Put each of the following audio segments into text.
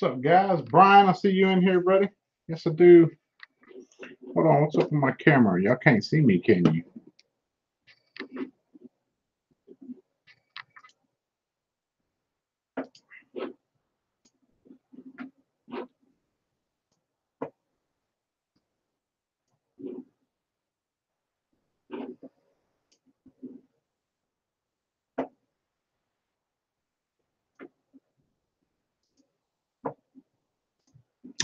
What's up, guys? Brian, I see you in here, buddy. Yes, I do. Hold on, what's up with my camera? Y'all can't see me, can you?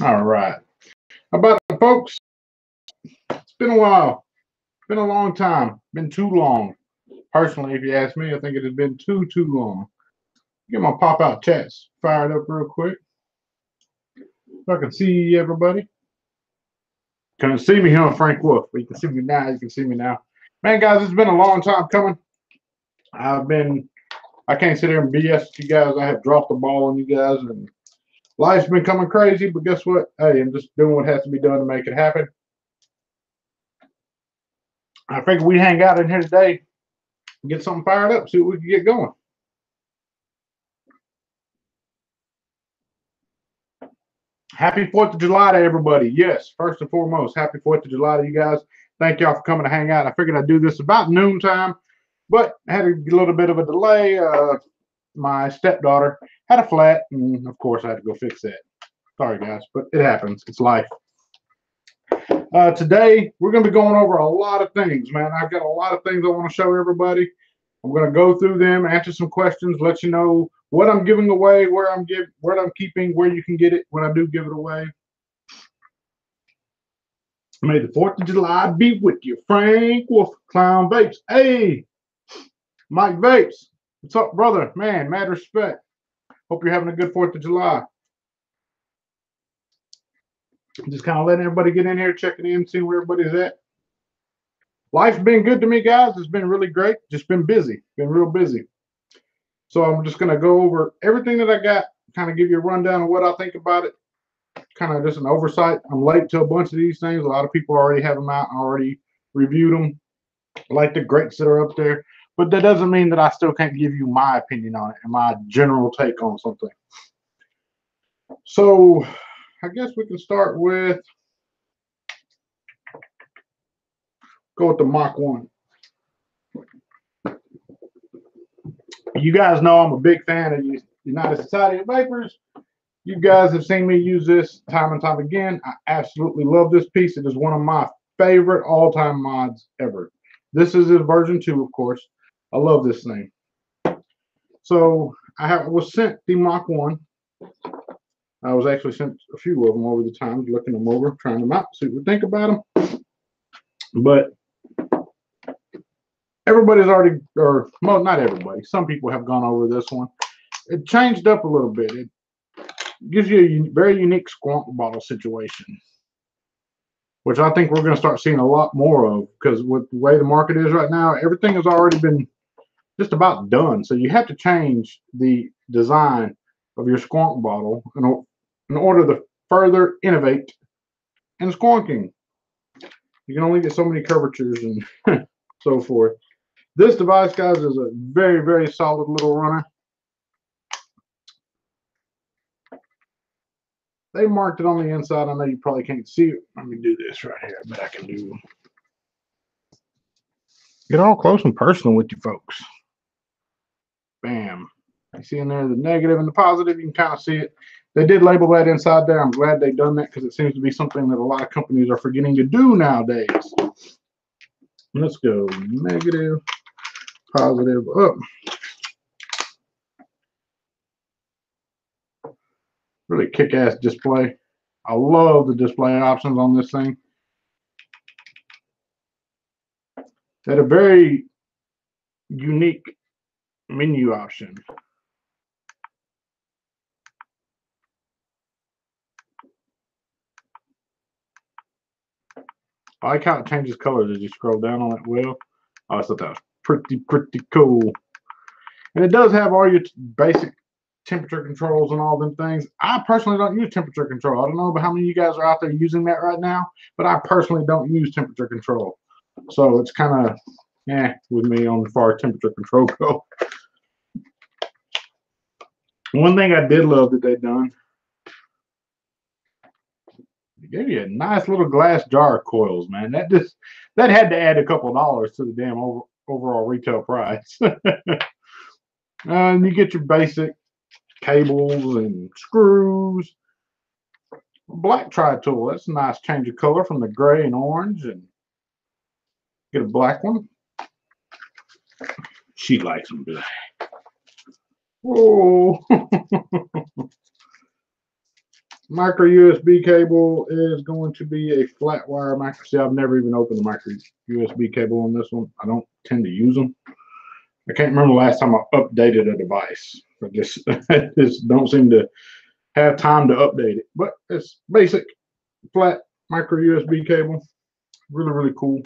All right. How about it, folks? It's been a while. It's been a long time. Been too long. Personally, if you ask me, I think it has been too long. Get my pop-out chats fired up real quick. So I can see everybody. Couldn't see me, huh, Frank Wolf? But you can see me now. You can see me now. Man, guys, it's been a long time coming. I can't sit here and BS with you guys. I have dropped the ball on you guys, and life's been coming crazy, but guess what? Hey, I'm just doing what has to be done to make it happen. I figured we hang out in here today and get something fired up, see what we can get going. Happy 4th of July to everybody. Yes, first and foremost, happy 4th of July to you guys. Thank y'all for coming to hang out. I figured I'd do this about noontime, but I had a little bit of a delay. My stepdaughter had a flat, and of course I had to go fix that. Sorry, guys, but it happens. It's life. Today, we're going to be going over a lot of things, man. I've got a lot of things I want to show everybody. I'm going to go through them, answer some questions, let you know what I'm giving away, where I'm keeping, where you can get it when I do give it away. May the 4th of July be with you. Frank Wolf, Clown Vapes. Hey, Mike Vapes. What's up, brother? Man, mad respect. Hope you're having a good 4th of July. Just kind of letting everybody get in here, checking in, seeing where everybody's at. Life's been good to me, guys. It's been really great. Just been busy. Been real busy. So I'm just going to go over everything that I got, kind of give you a rundown of what I think about it. Kind of just an oversight. I'm late to a bunch of these things. A lot of people already have them out and already reviewed them. I like the greats that are up there. But that doesn't mean that I still can't give you my opinion on it and my general take on something. So I guess we can start with, go with the Mach 1. You guys know I'm a big fan of United Society of Vapors. You guys have seen me use this time and time again. I absolutely love this piece. It is one of my favorite all-time mods ever. This is his version 2, of course. I love this thing. So I was sent the Mach 1. I was actually sent a few of them over the time, looking them over, trying them out, see what we think about them. But everybody's already, or well, not everybody, some people have gone over this one. It changed up a little bit. It gives you a very unique squonk bottle situation, which I think we're going to start seeing a lot more of, because with the way the market is right now, everything has already been just about done. So you have to change the design of your squonk bottle in order to further innovate in squonking. You can only get so many curvatures and so forth. This device, guys, is a very, very solid little runner. They marked it on the inside. I know you probably can't see it. Let me do this right here. I bet I can do. Get all close and personal with you folks. Bam. You see in there the negative and the positive. You can kind of see it. They did label that inside there. I'm glad they've done that, because it seems to be something that a lot of companies are forgetting to do nowadays. Let's go negative, positive, up. Really kick-ass display. I love the display options on this thing. They had a very unique menu option. I like how it changes colors as you scroll down on that wheel. I thought that was pretty cool. And it does have all your basic temperature controls and all them things. I personally don't use temperature control. I don't know about how many of you guys are out there using that right now, but I personally don't use temperature control. So it's kind of with me on the far temperature control go. One thing I did love that they've done They gave you a nice little glass jar of coils, man. That had to add a couple dollars to the damn overall retail price. And you get your basic cables and screws. Black tri-tool. That's a nice change of color from the gray and orange. And get a black one. She likes them black. Oh. Micro USB cable is going to be a flat wire micro. See, I've never even opened a micro USB cable on this one. I don't tend to use them. I can't remember the last time I updated a device. I just don't seem to have time to update it. But it's basic flat micro USB cable. Really, really cool.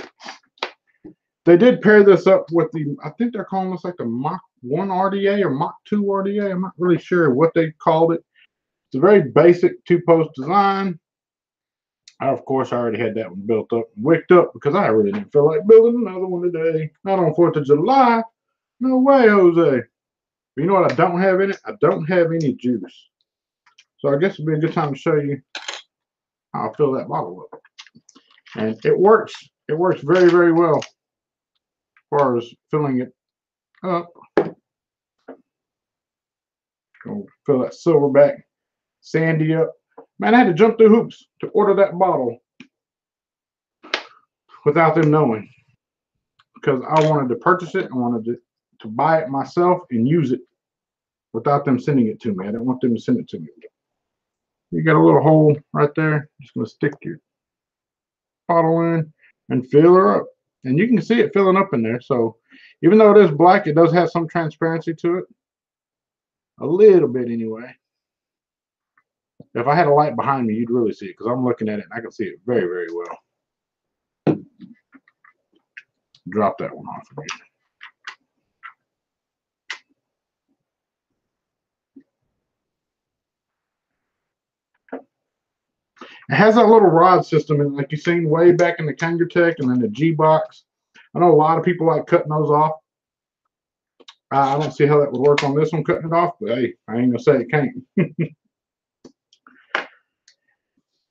They did pair this up with the, I think they're calling this like the Mach 1 RDA or Mach 2 RDA. I'm not really sure what they called it. It's a very basic two-post design. Of course, I already had that one built up and wicked up because I really didn't feel like building another one today. Not on 4th of July. No way, Jose. But you know what I don't have in it? I don't have any juice. So I guess it'd be a good time to show you how I fill that bottle up. And it works. It works very, very well as far as filling it up. Go fill that silverback Sandy up. Man, I had to jump through hoops to order that bottle without them knowing. Because I wanted to purchase it. I wanted to buy it myself and use it without them sending it to me. I didn't want them to send it to me. You got a little hole right there. Just going to stick your bottle in and fill her up. And you can see it filling up in there. So even though it is black, it does have some transparency to it. A little bit anyway. If I had a light behind me, you'd really see it because I'm looking at it and I can see it very, very well. Drop that one off again. It has that little rod system, and like you've seen way back in the Kangertech and then the G-Box. I know a lot of people like cutting those off. I don't see how that would work on this one, cutting it off, but hey, I ain't gonna say it can't.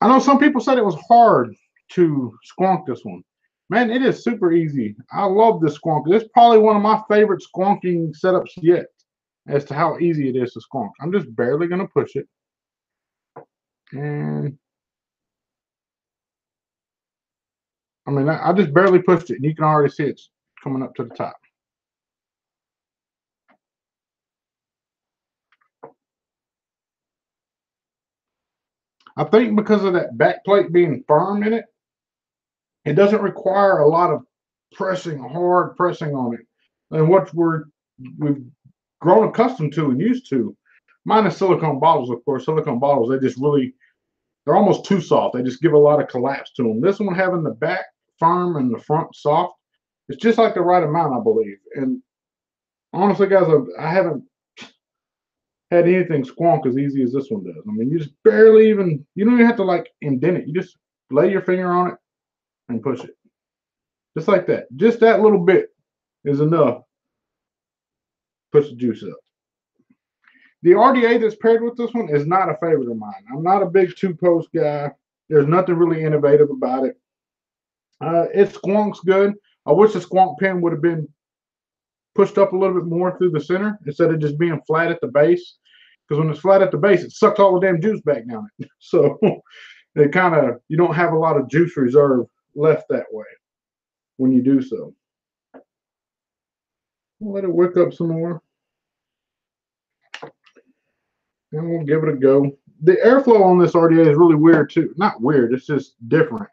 I know some people said it was hard to squonk this one. Man, it is super easy. I love this squonk. This is probably one of my favorite squonking setups yet as to how easy it is to squonk. I'm just barely gonna push it. And I mean, I just barely pushed it, and you can already see it's coming up to the top. I think because of that back plate being firm in it, it doesn't require a lot of hard pressing on it. And what we've grown accustomed to and used to, minus silicone bottles, of course. Silicone bottles, they're almost too soft. They just give a lot of collapse to them. This one having the back firm and the front soft, it's just like the right amount, I believe. And honestly, guys, I haven't had anything squonk as easy as this one does. I mean, you just barely even, you don't even have to like indent it. You just lay your finger on it and push it. Just like that. Just that little bit is enough. Push the juice up. The RDA that's paired with this one is not a favorite of mine. I'm not a big two-post guy. There's nothing really innovative about it. It squonks good. I wish the squonk pin would have been pushed up a little bit more through the center instead of just being flat at the base. Because when it's flat at the base, it sucks all the damn juice back down it. So it kind of, you don't have a lot of juice reserve left that way when you do so. We'll let it wick up some more. And we'll give it a go. The airflow on this RDA is really weird too. Not weird, it's just different.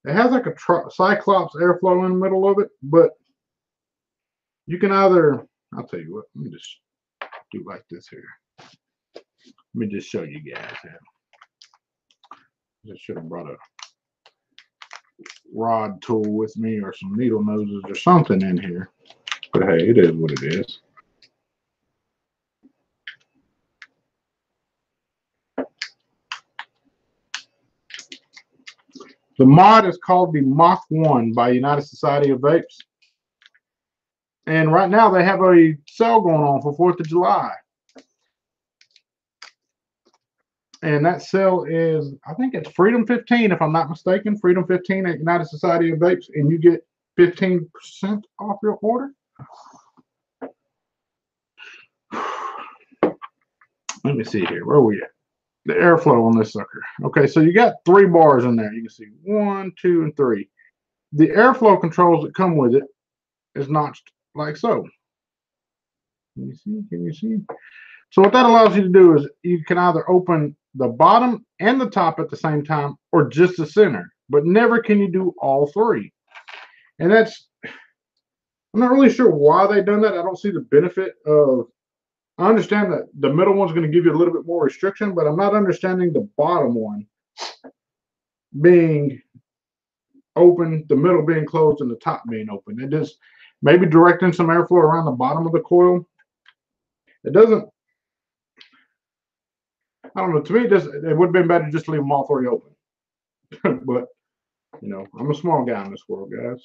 It has like a Cyclops airflow in the middle of it, but you can either, I'll tell you what, let me just do like this here. Let me just show you guys how. I should have brought a rod tool with me or some needle noses or something in here. But hey, it is what it is. The mod is called the Mach 1 by United Society of Vapes. And right now they have a sale going on for 4th of July. And that sale is, I think it's Freedom 15, if I'm not mistaken. Freedom 15 at United Society of Vapes, and you get 15% off your order. Let me see here. Where are we at? The airflow on this sucker. Okay, so you got 3 bars in there. You can see 1, 2, and 3. The airflow controls that come with it is notched like so. Can you see? Can you see? So what that allows you to do is you can either open the bottom and the top at the same time, or just the center, but never can you do all 3. And that's, I'm not really sure why they've done that. I don't see the benefit of, I understand that the middle one's going to give you a little bit more restriction, but I'm not understanding the bottom one being open, the middle being closed, and the top being open. It just maybe directing some airflow around the bottom of the coil. It doesn't, I don't know, to me it would have been better just to leave them all 3 open. But, you know, I'm a small guy in this world, guys.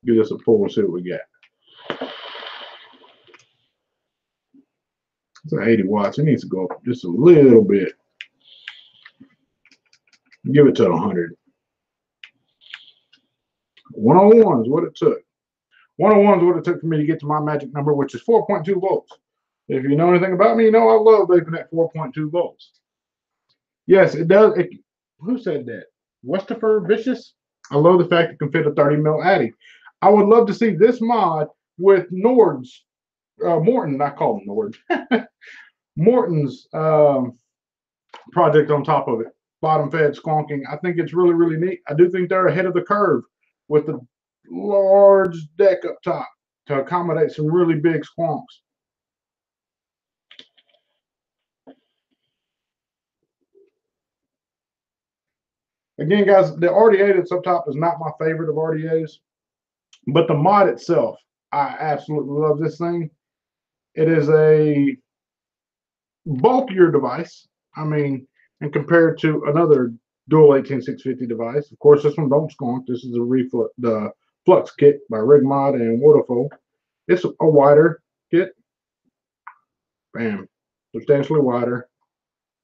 Give this a pull and see what we get. It's at 80 watts. It needs to go up just a little bit. Give it to 100. 101 is what it took. 101 is what it took for me to get to my magic number, which is 4.2 volts. If you know anything about me, you know I love vaping at 4.2 volts. Yes, it does. Who said that? Westifer Vicious? I love the fact it can fit a 30 mil Addy. I would love to see this mod with Nord's, Morton, I call him Nord. Morton's project on top of it. Bottom fed squonking. I think it's really, really neat. I do think they're ahead of the curve with the large deck up top to accommodate some really big squonks. Again, guys, the RDA that's up top is not my favorite of RDAs, but the mod itself, I absolutely love this thing. It is a bulkier device. I mean, and compared to another dual 18650 device, of course, this one don't squonk. This is the Flux kit by Rigmod and Waterfall. It's a wider kit. Bam, substantially wider.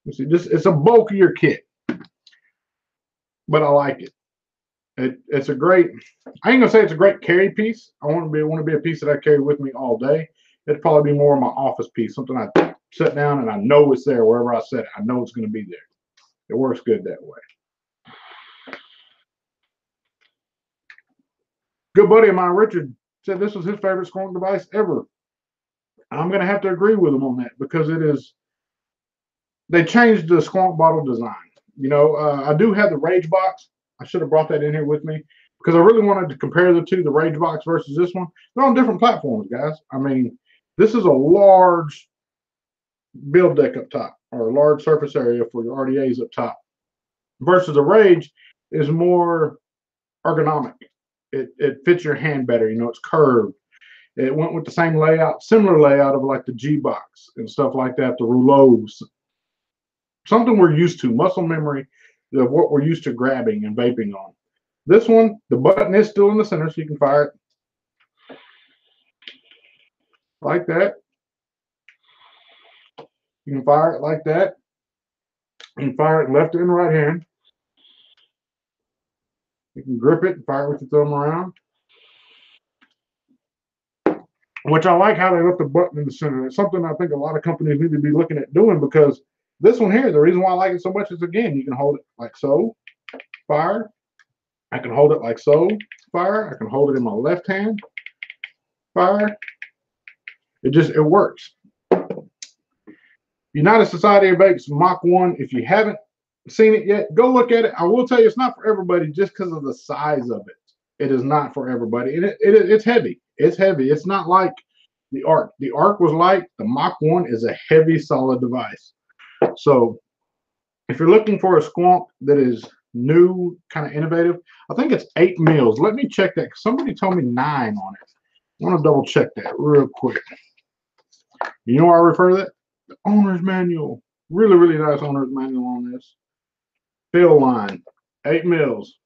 You see, it's a bulkier kit, but I like it. It's a great, I ain't gonna say it's a great carry piece. I want to be a piece that I carry with me all day. It'd probably be more of my office piece, something I sit down and I know it's there wherever I set it. I know it's going to be there. It works good that way. Good buddy of mine, Richard, said this was his favorite squonk device ever. I'm going to have to agree with him on that because it is, they changed the squonk bottle design. You know, I do have the Rage Box. I should have brought that in here with me because I really wanted to compare the two, the Rage Box versus this one. They're on different platforms, guys. I mean, this is a large build deck up top, or a large surface area for your RDAs up top, versus the Rage is more ergonomic. It fits your hand better. You know, it's curved. It went with the same layout, similar layout of like the G Box and stuff like that, the rouleaus. Something we're used to, muscle memory of what we're used to grabbing and vaping on. This one, the button is still in the center, so you can fire it like that. You can fire it like that. You can fire it left and right hand. You can grip it and fire it with your thumb around. Which I like how they left the button in the center. It's something I think a lot of companies need to be looking at doing, because this one here, the reason why I like it so much is, again, you can hold it like so, fire. I can hold it like so, fire. I can hold it in my left hand, fire. It works. United Society of Vapes Mach 1, if you haven't seen it yet, go look at it. I will tell you, it's not for everybody just because of the size of it. It is not for everybody. And it's heavy. It's heavy. It's not like the Arc. The Arc was light. The Mach 1 is a heavy, solid device. So if you're looking for a squonk that is new, kind of innovative, I think it's 8 mils. Let me check that, because somebody told me 9 on it. I want to double check that real quick. You know where I refer to that? The owner's manual. Really, really nice owner's manual on this. Fill line, 8 mils.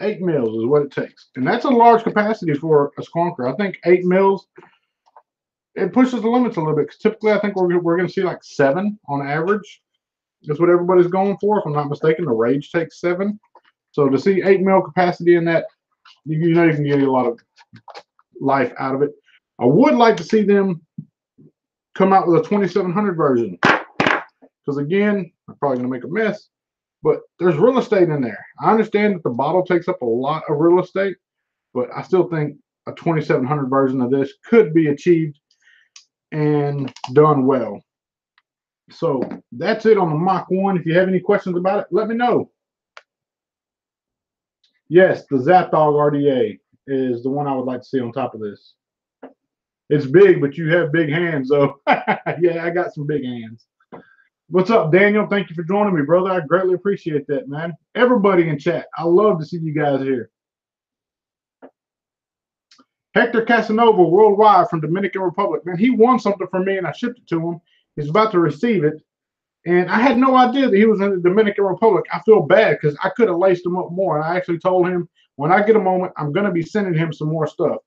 8 mils is what it takes. And that's a large capacity for a squonker. I think 8 mils, it pushes the limits a little bit. Because typically, I think we're going to see like 7 on average. That's what everybody's going for. If I'm not mistaken, the Rage takes 7. So to see 8 mil capacity in that, you know you can get a lot of life out of it. I would like to see them come out with a 2700 version. Because again, I'm probably going to make a mess. But there's real estate in there. I understand that the bottle takes up a lot of real estate. But I still think a 2700 version of this could be achieved and done well. So that's it on the Mach 1. If you have any questions about it, let me know. Yes, the Zapdog RDA is the one I would like to see on top of this. It's big, but you have big hands, so yeah, I got some big hands. What's up, Daniel? Thank you for joining me, brother. I greatly appreciate that, man. Everybody in chat, I love to see you guys here. Hector Casanova, worldwide from Dominican Republic. Man, he won something from me, and I shipped it to him. He's about to receive it. And I had no idea that he was in the Dominican Republic. I feel bad because I could have laced him up more. And I actually told him when I get a moment, I'm going to be sending him some more stuff.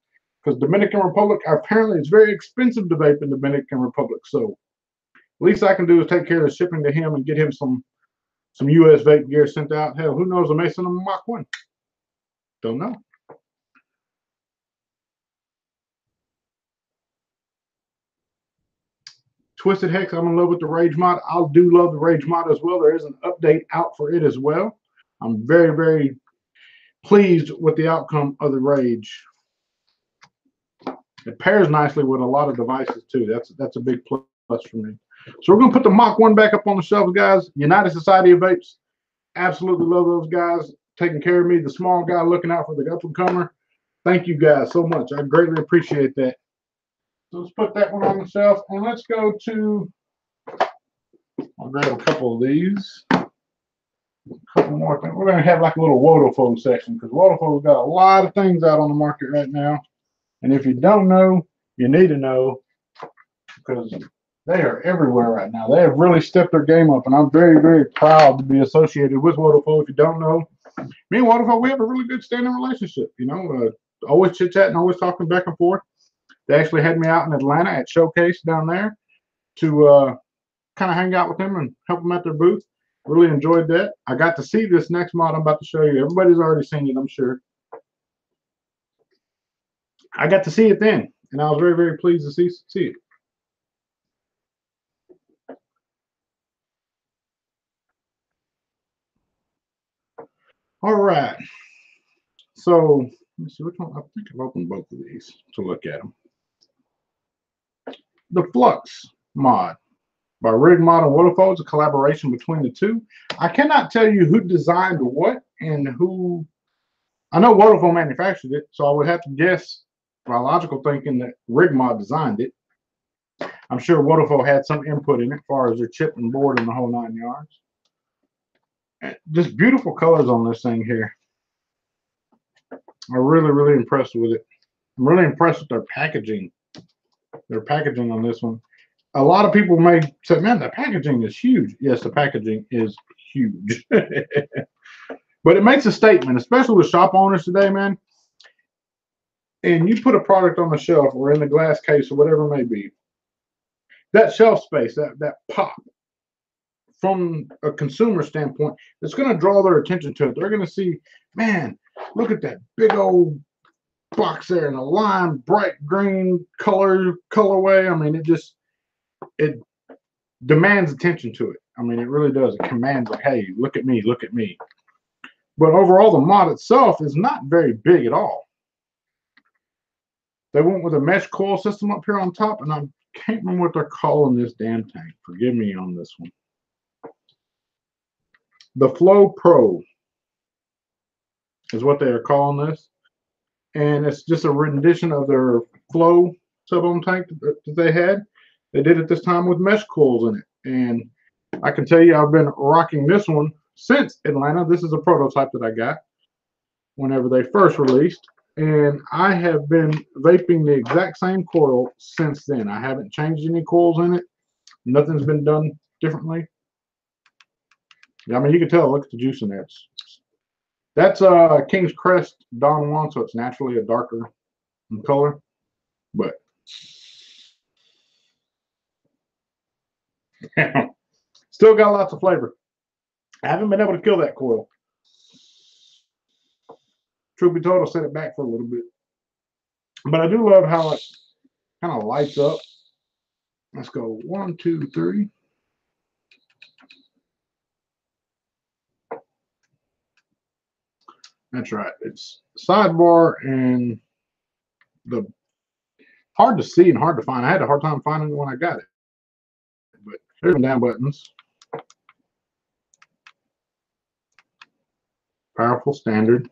Because Dominican Republic, apparently it's very expensive to vape in Dominican Republic. So least I can do is take care of the shipping to him and get him some U.S. vape gear sent out. Hell, who knows? I may send him a Mach 1. Don't know. Twisted Hex, I'm in love with the Rage mod. I do love the Rage mod as well. There is an update out for it as well. I'm very, very pleased with the outcome of the Rage. It pairs nicely with a lot of devices too. That's a big plus for me. So we're going to put the Mach 1 back up on the shelf, guys. United Society of Vapes. Absolutely love those guys taking care of me. The small guy looking out for the up-and-comer. Thank you guys so much. I greatly appreciate that. So let's put that one on the shelf. And let's go to, I'll grab a couple of these. A couple more things. We're going to have like a little Wodafone section because Wodafone's got a lot of things out on the market right now. And if you don't know, you need to know because they are everywhere right now. They have really stepped their game up, and I'm very, very proud to be associated with Wodafone. If you don't know, me and Wodafone, we have a really good standing relationship. You know, always chit-chatting, always talking back and forth. They actually had me out in Atlanta at Showcase down there to kind of hang out with them and help them at their booth. Really enjoyed that. I got to see this next mod I'm about to show you. Everybody's already seen it, I'm sure. I got to see it then, and I was very, very pleased to see it. All right. So let me see which one. I think I've opened both of these to look at them. The Flux mod by Rig Mod and Wodafone is a collaboration between the two. I cannot tell you who designed what and who. I know Wodafone manufactured it, so I would have to guess by logical thinking that Rig Mod designed it. I'm sure Wodafone had some input in it as far as their chip and board and the whole 9 yards. And just beautiful colors on this thing here. I'm really, really impressed with it. I'm really impressed with their packaging. Their packaging on this one. A lot of people may say, man, the packaging is huge. Yes, the packaging is huge. But it makes a statement, especially with shop owners today, man. And you put a product on the shelf or in the glass case or whatever it may be. That shelf space, that pop, from a consumer standpoint, it's going to draw their attention to it. They're going to see, man, look at that big old box there in a lime bright green colorway. I mean, it demands attention to it. I mean, it really does. It commands like, hey, look at me, look at me. But overall, the mod itself is not very big at all. They went with a mesh coil system up here on top, and I can't remember what they're calling this damn tank. Forgive me on this one. The Flow Pro is what they are calling this. And it's just a rendition of their Flow sub-ohm tank that they had. They did it this time with mesh coils in it. And I can tell you I've been rocking this one since Atlanta. This is a prototype that I got whenever they first released. And I have been vaping the exact same coil since then. I haven't changed any coils in it. Nothing's been done differently. I mean, you can tell, look at the juice in there. That's King's Crest Dawn 1, so it's naturally a darker in color, but still got lots of flavor. I haven't been able to kill that coil. Truth be told, I'll set it back for a little bit. But I do love how it kind of lights up. Let's go 1, 2, 3. That's right. It's sidebar and the hard to see and hard to find. I had a hard time finding it when I got it. But there's some down buttons. Powerful standard.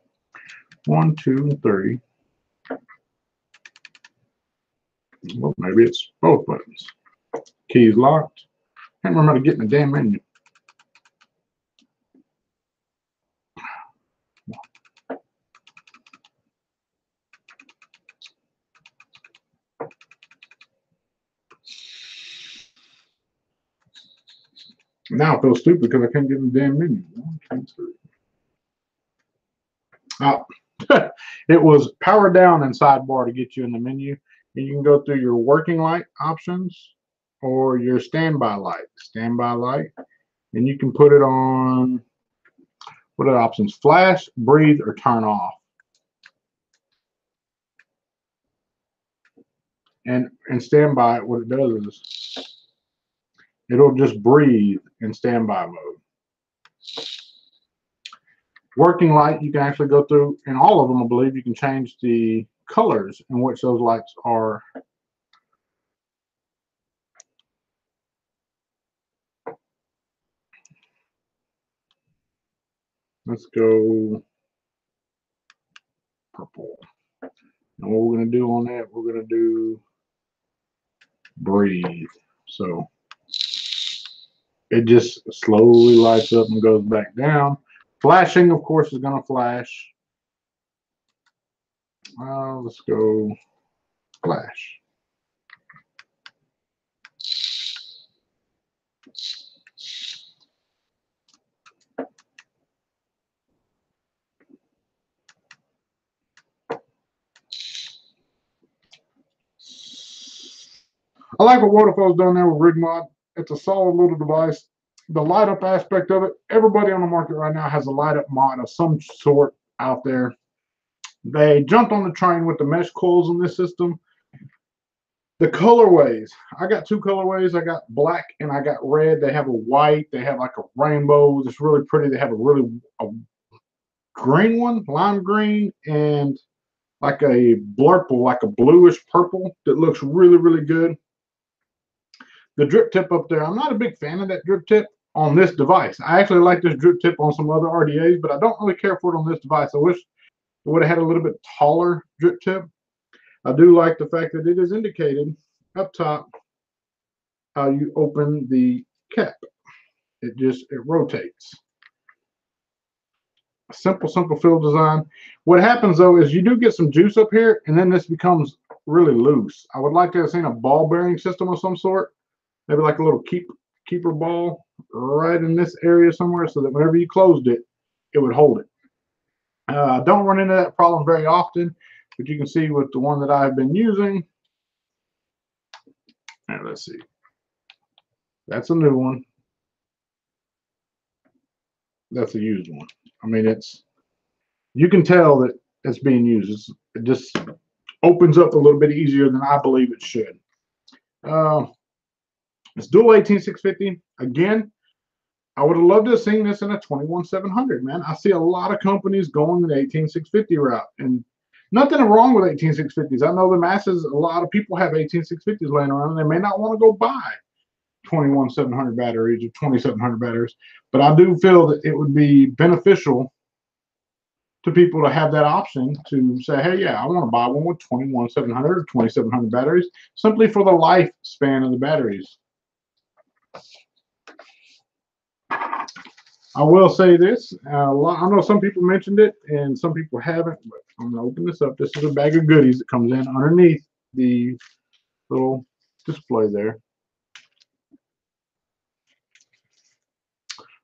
1, 2, 3. Well, maybe it's both buttons. Keys locked. Can't remember how to get in the damn menu. Now I feel stupid because I can't get in the damn menu. 1, 2, 3. It was power down and sidebar to get you in the menu. And you can go through your working light options or your standby light. Standby light. And you can put it on, what are the options? Flash, breathe, or turn off. And standby, what it does is it'll just breathe in standby mode. Working light, you can actually go through, in all of them, I believe, you can change the colors in which those lights are. Let's go purple. And what we're going to do on that, we're going to do breathe. So it just slowly lights up and goes back down. Flashing, of course, is going to flash. Let's go flash. I like what Waterfall's done there with RigMod. It's a solid little device. The light up aspect of it, everybody on the market right now has a light up mod of some sort out there. They jumped on the train with the mesh coils in this system. The colorways, I got two colorways. I got black and I got red. They have a white. They have like a rainbow. It's really pretty. They have a green one, lime green, and like a blurple, like a bluish purple that looks really, really good. The drip tip up there, I'm not a big fan of that drip tip on this device. I actually like this drip tip on some other RDAs, but I don't really care for it on this device. I wish it would have had a little bit taller drip tip. I do like the fact that it is indicated up top how you open the cap. It rotates. Simple fill design. What happens though is you do get some juice up here, and then this becomes really loose. I would like to have seen a ball bearing system of some sort. Maybe like a little keeper ball right in this area somewhere, so that whenever you closed it, it would hold it. I don't run into that problem very often, but you can see with the one that I've been using. Now, let's see. That's a new one. That's a used one. I mean, you can tell that it's being used. It just opens up a little bit easier than I believe it should. It's dual 18650. Again, I would have loved to have seen this in a 21700, man. I see a lot of companies going the 18650 route, and nothing wrong with 18650s. I know the masses, a lot of people have 18650s laying around, and they may not want to go buy 21700 batteries or 2700 batteries, but I do feel that it would be beneficial to people to have that option to say, hey, yeah, I want to buy one with 21700 or 2700 batteries, simply for the lifespan of the batteries. I will say this. I know some people mentioned it and some people haven't, but I'm going to open this up. This is a bag of goodies that comes in underneath the little display there.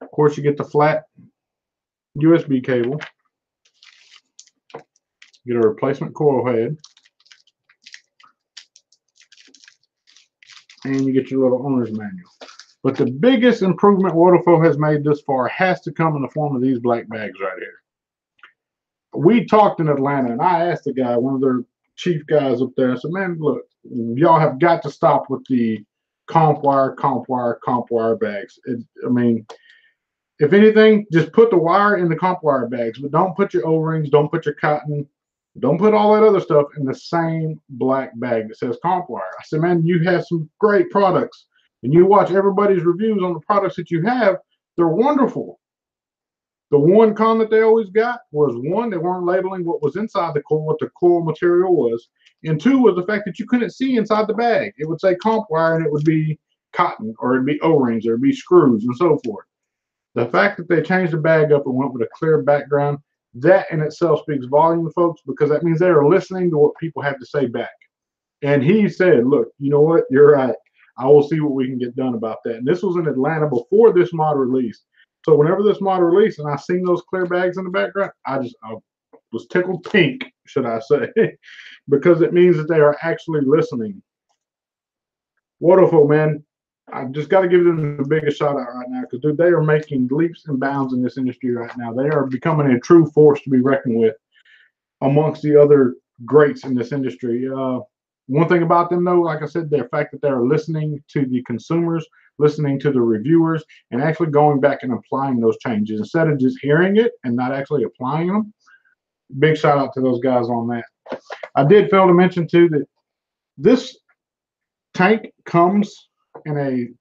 Of course, you get the flat USB cable. Get a replacement coil head. And you get your little owner's manual. But the biggest improvement Waterfall has made this far has to come in the form of these black bags right here. We talked in Atlanta, and I asked the guy, one of their chief guys up there, I said, man, look, y'all have got to stop with the comp wire bags. I mean, if anything, just put the wire in the comp wire bags, but don't put your O-rings, don't put your cotton, don't put all that other stuff in the same black bag that says comp wire. I said, man, you have some great products, and you watch everybody's reviews on the products that you have, they're wonderful. The one con that they always got was, one, they weren't labeling what was inside the coil, what the coil material was, and two was the fact that you couldn't see inside the bag. It would say comp wire, and it would be cotton, or it'd be O-rings, or it'd be screws, and so forth. The fact that they changed the bag up and went with a clear background, that in itself speaks volume, folks, because that means they are listening to what people have to say back. And he said, look, you know what? You're right. I will see what we can get done about that. And this was in Atlanta before this mod released. So whenever this mod released and I seen those clear bags in the background, I was tickled pink, should I say, because it means that they are actually listening. Waterfall, man, I just got to give them the biggest shout out right now, because dude, they are making leaps and bounds in this industry right now. They are becoming a true force to be reckoned with amongst the other greats in this industry. One thing about them, though, like I said, the fact that they're listening to the consumers, listening to the reviewers, and actually going back and applying those changes instead of just hearing it and not actually applying them. Big shout out to those guys on that. I did fail to mention too that this tank comes in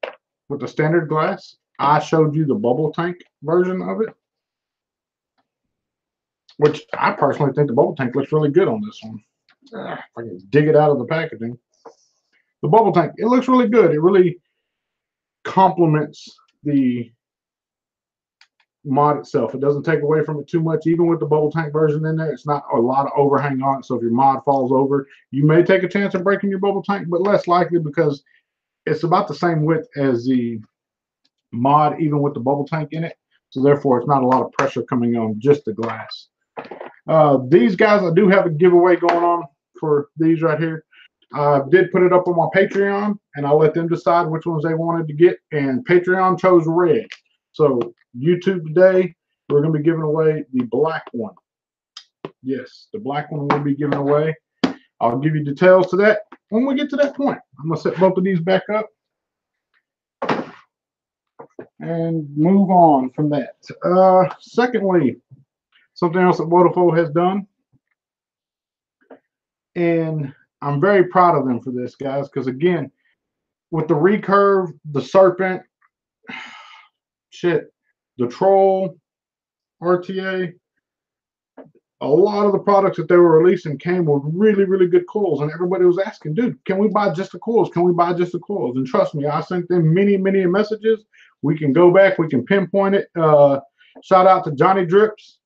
with a standard glass. I showed you the bubble tank version of it, which I personally think the bubble tank looks really good on this one. If I can dig it out of the packaging. The bubble tank, it looks really good. It really complements the mod itself. It doesn't take away from it too much. Even with the bubble tank version in there, it's not a lot of overhang on it. So if your mod falls over, you may take a chance of breaking your bubble tank, but less likely because it's about the same width as the mod, even with the bubble tank in it. So therefore, it's not a lot of pressure coming on just the glass. These guys, I do have a giveaway going on for these right here. I did put it up on my Patreon, and I'll let them decide which ones they wanted to get. And Patreon chose red. So YouTube today, we're going to be giving away the black one. Yes, the black one will be given away. I'll give you details to that when we get to that point. I'm going to set both of these back up and move on from that. Secondly, something else that Waterfall has done, and I'm very proud of them for this, guys, because again, with the recurve, the serpent, the troll, RTA, a lot of the products that they were releasing came with really, really good coils, and everybody was asking, dude, can we buy just the coils? Can we buy just the coils? And trust me, I sent them many, many messages. We can go back, we can pinpoint it. Shout out to Johnny Drips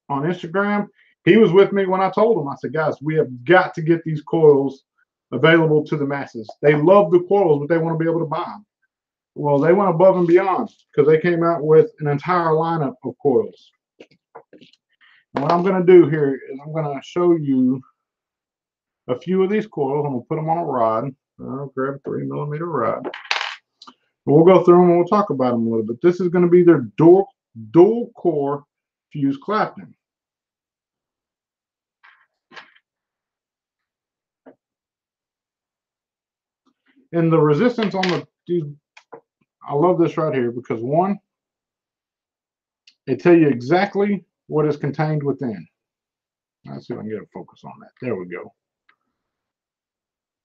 on Instagram. He was with me when I told him. I said, guys, we have got to get these coils available to the masses. They love the coils, but they want to be able to buy them. Well, they went above and beyond because they came out with an entire lineup of coils. And what I'm going to do here is I'm going to show you a few of these coils. I'm going to put them on a rod. I'll grab a 3mm rod. We'll go through them and we'll talk about them a little bit. This is going to be their dual core fused Clapton. And the resistance on these, I love this right here because one, it tells you exactly what is contained within. Let's see if I can get a focus on that. There we go.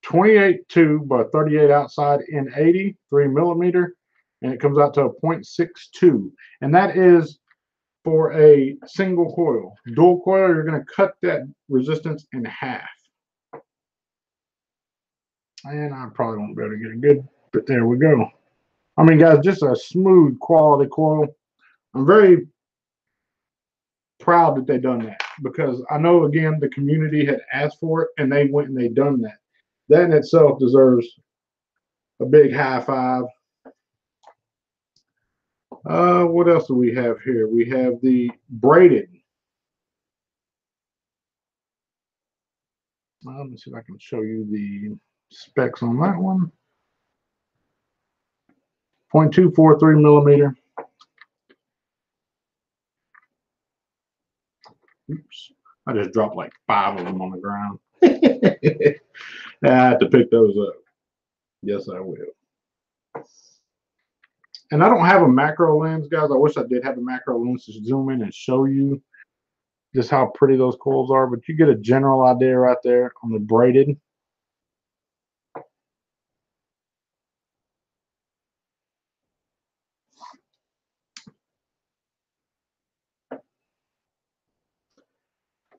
28.2 by 38 outside in 80, 3mm, and it comes out to a 0.62. And that is for a single coil. Dual coil, you're going to cut that resistance in half. And I probably won't be able to get it good, but there we go. I mean, guys, just a smooth quality coil. I'm very proud that they done that because I know, again, the community had asked for it and they went and they done that. That in itself deserves a big high five. What else do we have here? We have the braided Let me see if I can show you the specs on that one. 0.243 millimeter. Oops. I just dropped like 5 of them on the ground. I have to pick those up. Yes, I will. And I don't have a macro lens, guys. I wish I did have a macro lens to zoom in and show you just how pretty those coils are. But you get a general idea right there on the braided.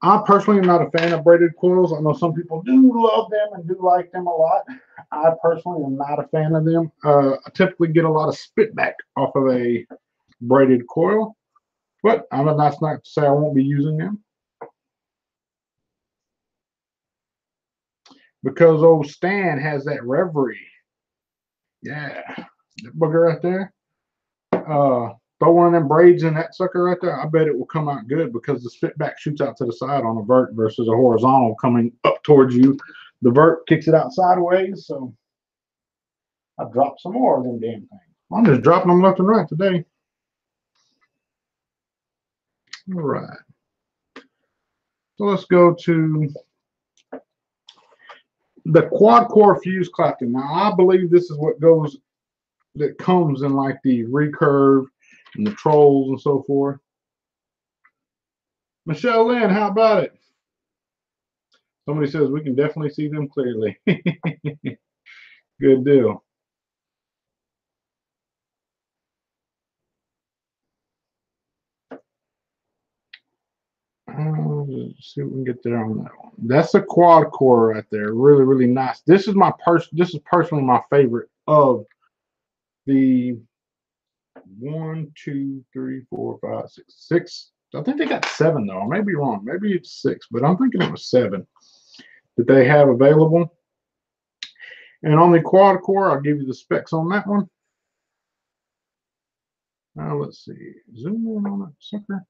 I personally am not a fan of braided coils. I know some people do love them and do like them a lot. I personally am not a fan of them. I typically get a lot of spitback off of a braided coil, but that's not to say I won't be using them. Because old Stan has that Reverie. Yeah, that booger right there. Throw one of them braids in that sucker right there. I bet it will come out good because the spitback shoots out to the side on a vert versus a horizontal coming up towards you. The vert kicks it out sideways, so I dropped some more of them damn things. I'm just dropping them left and right today. All right. So let's go to the quad core fuse clapton. Now I believe this is what that comes in like the recurve and the trolls and so forth. Michelle Lynn, how about it? Somebody says we can definitely see them clearly. Good deal. Let's see what we can get there on that one. That's a quad core right there. Really, really nice. This is personally my favorite of the 1, 2, 3, 4, 5, 6. I think they got 7 though. I may be wrong. Maybe it's 6, but I'm thinking it was 7 that they have available. And on the quad core, I'll give you the specs on that one. Now let's see. Zoom in on that sucker.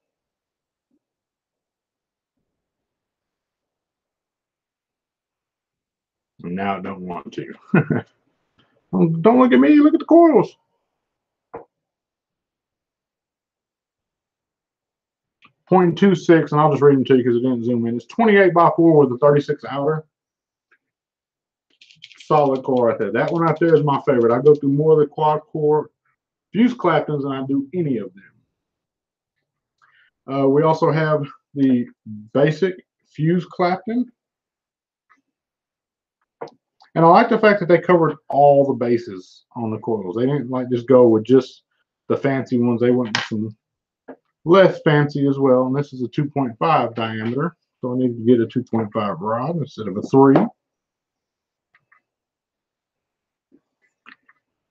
Now I don't want to. Don't look at me. Look at the coils. 0.26, and I'll just read them to you because it didn't zoom in. It's 28 by 4 with a 36 outer. Solid core right there. That one right there is my favorite. I go through more of the quad core fuse claptons than I do any of them. We also have the basic fuse clapton. And I like the fact that they covered all the bases on the coils. They didn't like just go with just the fancy ones. They went with some less fancy as well. And this is a 2.5 diameter. So I need to get a 2.5 rod instead of a 3.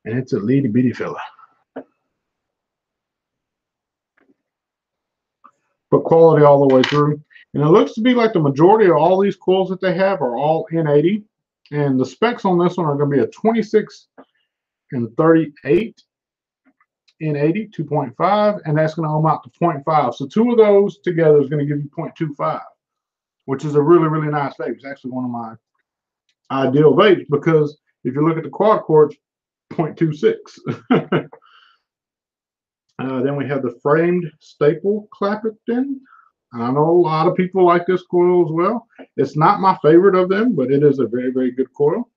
And it's a little bitty fella. But quality all the way through. And it looks to be like the majority of all these coils that they have are all N80. And the specs on this one are going to be a 26 and 38 N80, 2.5, and that's going to amount to 0.5. So 2 of those together is going to give you 0.25, which is a really, really nice vape. It's actually one of my ideal vapes because if you look at the quad core, it's 0.26. Then we have the framed staple clapton. I know a lot of people like this coil as well. It's not my favorite of them, but it is a very, very good coil.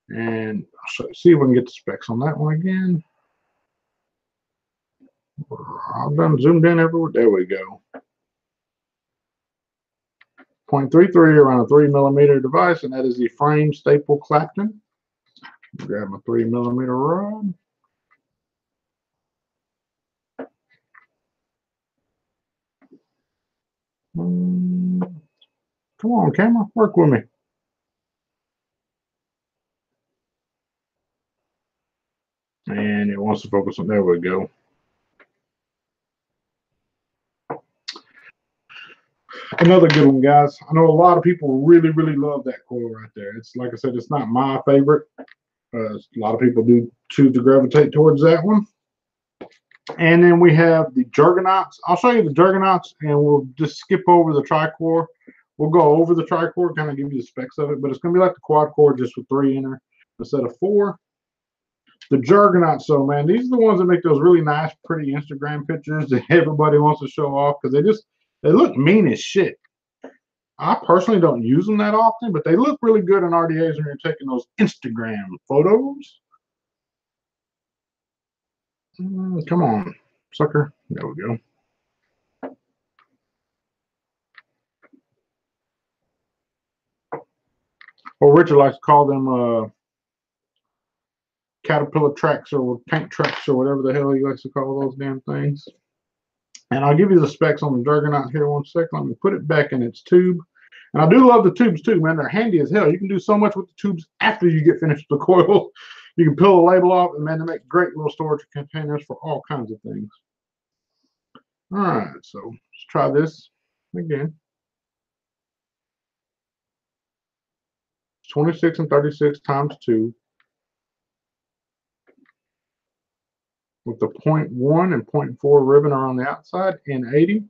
And I'll see if we can get the specs on that one again. I've done zoomed in everywhere. There we go. 0.33 around a 3 millimeter device, and that is the frame staple clapton. Grab my 3 millimeter rod. Come on, camera, work with me. And it wants to focus on, there we go. Another good one, guys. I know a lot of people really, really love that coil right there. It's like I said, it's not my favorite. A lot of people do choose to gravitate towards that one. And then we have the Juggernots. I'll show you the Juggernauts, and we'll just skip over the Tricore. We'll go over the tri-core, kind of give you the specs of it, but it's going to be like the quad core, just with 3 inner instead of 4. The Juggernaut, so man, these are the ones that make those really nice, pretty Instagram pictures that everybody wants to show off because they look mean as shit. I personally don't use them that often, but they look really good in RDAs when you're taking those Instagram photos. Come on, sucker. There we go. Or Richard likes to call them caterpillar tracks or paint tracks or whatever the hell he likes to call those damn things. And I'll give you the specs on the Juggernaut here one second. Let me put it back in its tube. And I do love the tubes too, man. They're handy as hell. You can do so much with the tubes after you get finished with the coil. You can peel the label off, and man, they make great little storage containers for all kinds of things. All right, so let's try this again. 26 and 36 times 2 with the 0.1 and 0.4 ribbon around the outside, N80,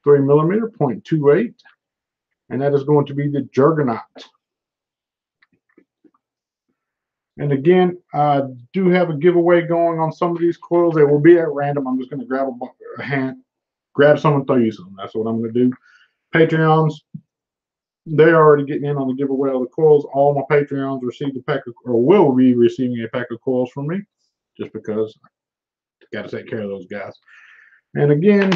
3mm, 0.28, and that is going to be the Juggernaut. And again, I do have a giveaway going on some of these coils. They will be at random. I'm just going to grab some and throw you some. That's what I'm going to do. Patreons, they're already getting in on the giveaway of the coils. All my Patreons received a pack of, or will be receiving a pack of coils from me, just because I got to take care of those guys. And again,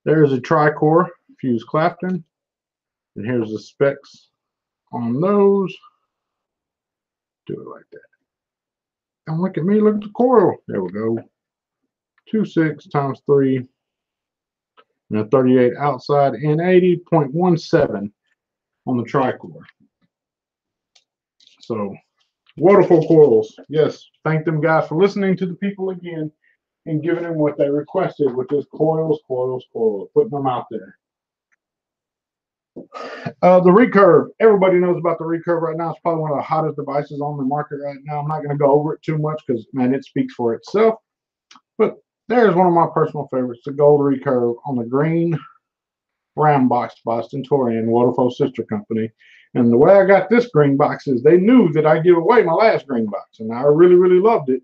there's a tri-core fused Clapton, and here's the specs on those. Do it like that. Don't look at me, look at the coil. There we go. 26 times 3 and a 38 outside and 80.17 on the tri-core. So wonderful coils. Yes, thank them guys for listening to the people again and giving them what they requested, which is coils, coils, coils, putting them out there. The recurve, everybody knows about the recurve right now. It's probably one of the hottest devices on the market right now. I'm not going to go over it too much because, man, it speaks for itself. But there's one of my personal favorites, the gold recurve on the green round box by Stentorian, Waterfall sister company. And the way I got this green box is they knew that I give away my last green box, and I really, really loved it.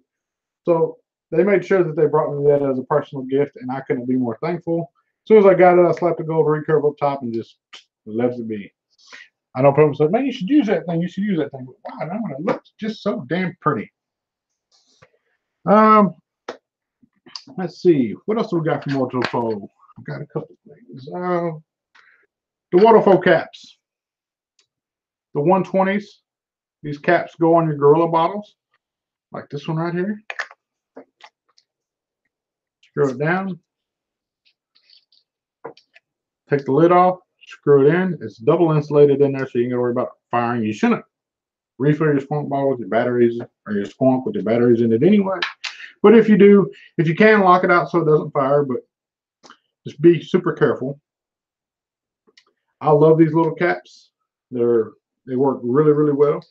So they made sure that they brought me that as a personal gift, and I couldn't be more thankful. As soon as I got it, I slapped the gold recurve up top and just left it be. I know people say, man, you should use that thing. You should use that thing. But wow, now it looks just so damn pretty. Let's see. What else do we got from Waterfall? I've got a couple things. The Waterfall caps. The 120s. These caps go on your Gorilla bottles. Like this one right here. Screw it down. Take the lid off. Screw it in. It's double insulated in there, so you ain't got to worry about firing. You shouldn't refill your skunk bottle with your batteries, or your skunk with your batteries in it anyway. But if you do, if you can, lock it out so it doesn't fire, but just be super careful. I love these little caps. They work really, really well.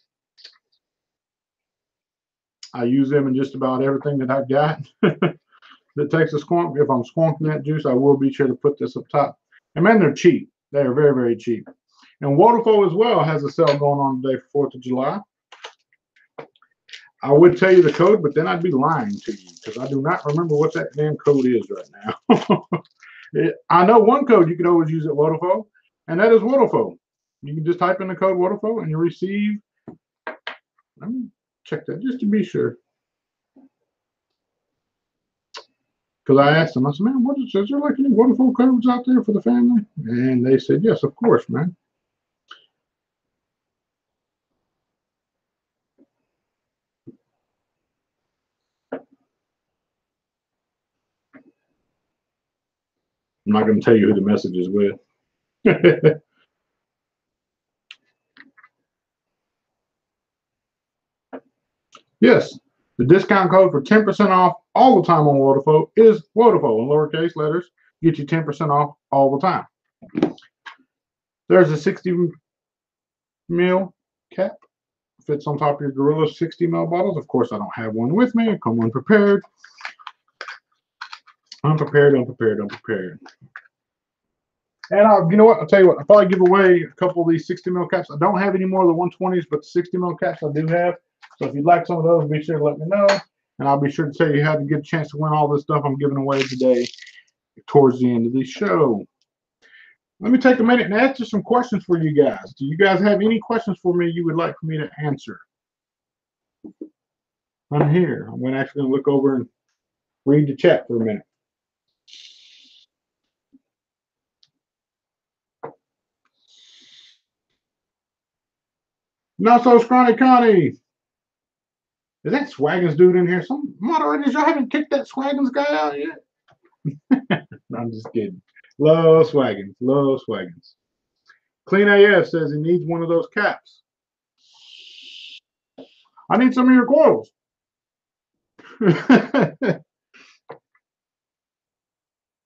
I use them in just about everything that I've got that takes a skunk. If I'm skunking that juice, I will be sure to put this up top. And man, they're cheap. They are very, very cheap. And Waterfall as well has a sale going on today for 4th of July. I would tell you the code, but then I'd be lying to you because I do not remember what that damn code is right now. I know one code you can always use at Waterfall, and that is Waterfall. You can just type in the code Waterfall and you receive. Let me check that just to be sure. Because I asked them, I said, man, is there like any Waterfall codes out there for the family? And they said, yes, of course, man. I'm not going to tell you who the message is with. Yes, the discount code for 10% off all the time on Waterfall is Waterfall in lowercase letters. Get you 10% off all the time. There's a 60 ml cap. Fits on top of your Gorilla 60 ml bottles. Of course, I don't have one with me. I come unprepared. Unprepared, unprepared, unprepared. And you know what? I'll tell you what. I'll probably give away a couple of these 60 mil caps. I don't have any more of the 120s, but the 60 mil caps I do have. So if you'd like some of those, be sure to let me know. And I'll be sure to tell you how to get a chance to win all this stuff I'm giving away today towards the end of the show. Let me take a minute and answer some questions for you guys. Do you guys have any questions for me you would like for me to answer? I'm here. I'm actually going to look over and read the chat for a minute. Not so scrawny Connie. Is that Swaggins dude in here? Some moderators, y'all haven't kicked that Swaggins guy out yet? No, I'm just kidding. Love Swaggins. Love Swaggins. Clean AF says he needs one of those caps. I need some of your coils.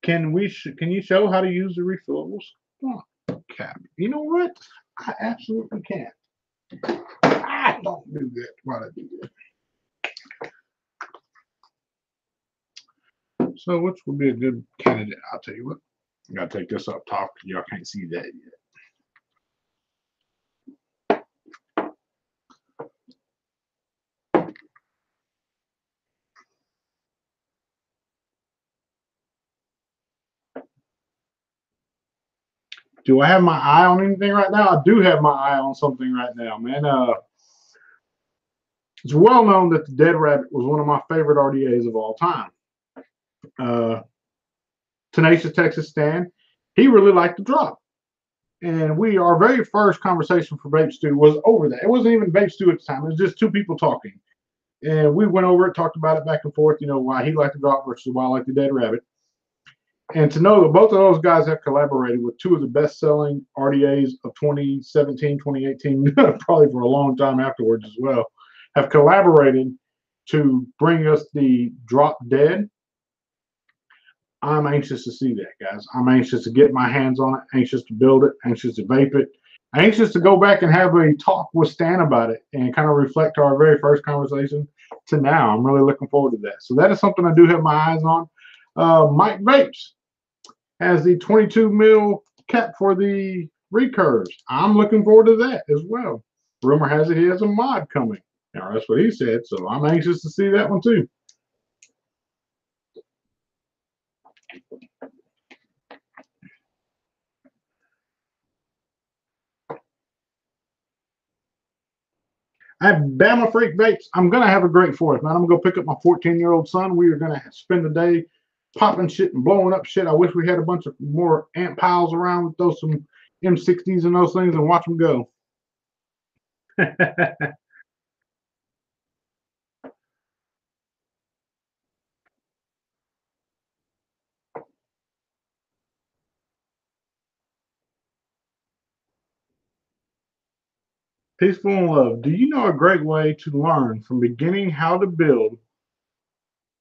Can you show how to use the refillables? Oh, cap. You know what? I absolutely can. I don't do that. Why do I do that? So which would be a good candidate? I'll tell you what. I gotta take this up top because y'all can't see that yet. Do I have my eye on anything right now? I do have my eye on something right now, man. It's well known that the Dead Rabbit was one of my favorite RDAs of all time. Tenacious Texas Stan, he really liked the drop. And our very first conversation for Vape Stew was over that. It wasn't even Vape Stew at the time. It was just two people talking. And we went over it, talked about it back and forth, why he liked the drop versus why I liked the Dead Rabbit. And to know that both of those guys have collaborated with two of the best-selling RDAs of 2017, 2018, probably for a long time afterwards as well, have collaborated to bring us the Drop Dead. I'm anxious to see that, guys. I'm anxious to get my hands on it, anxious to build it, anxious to vape it, anxious to go back and have a talk with Stan about it and kind of reflect our very first conversation to now. I'm really looking forward to that. So that is something I do have my eyes on. Mike Vapes has the 22 mil cap for the recurves. I'm looking forward to that as well. Rumor has it he has a mod coming. Now, that's what he said, so I'm anxious to see that one too. At Bama Freak Vapes, I'm going to have a great 4th, man. I'm going to go pick up my 14-year-old son. We are going to spend the day popping shit and blowing up shit. I wish we had a bunch of more amp piles around with those some M60s and those things and watch them go. Peaceful and love. Do you know a great way to learn from beginning how to build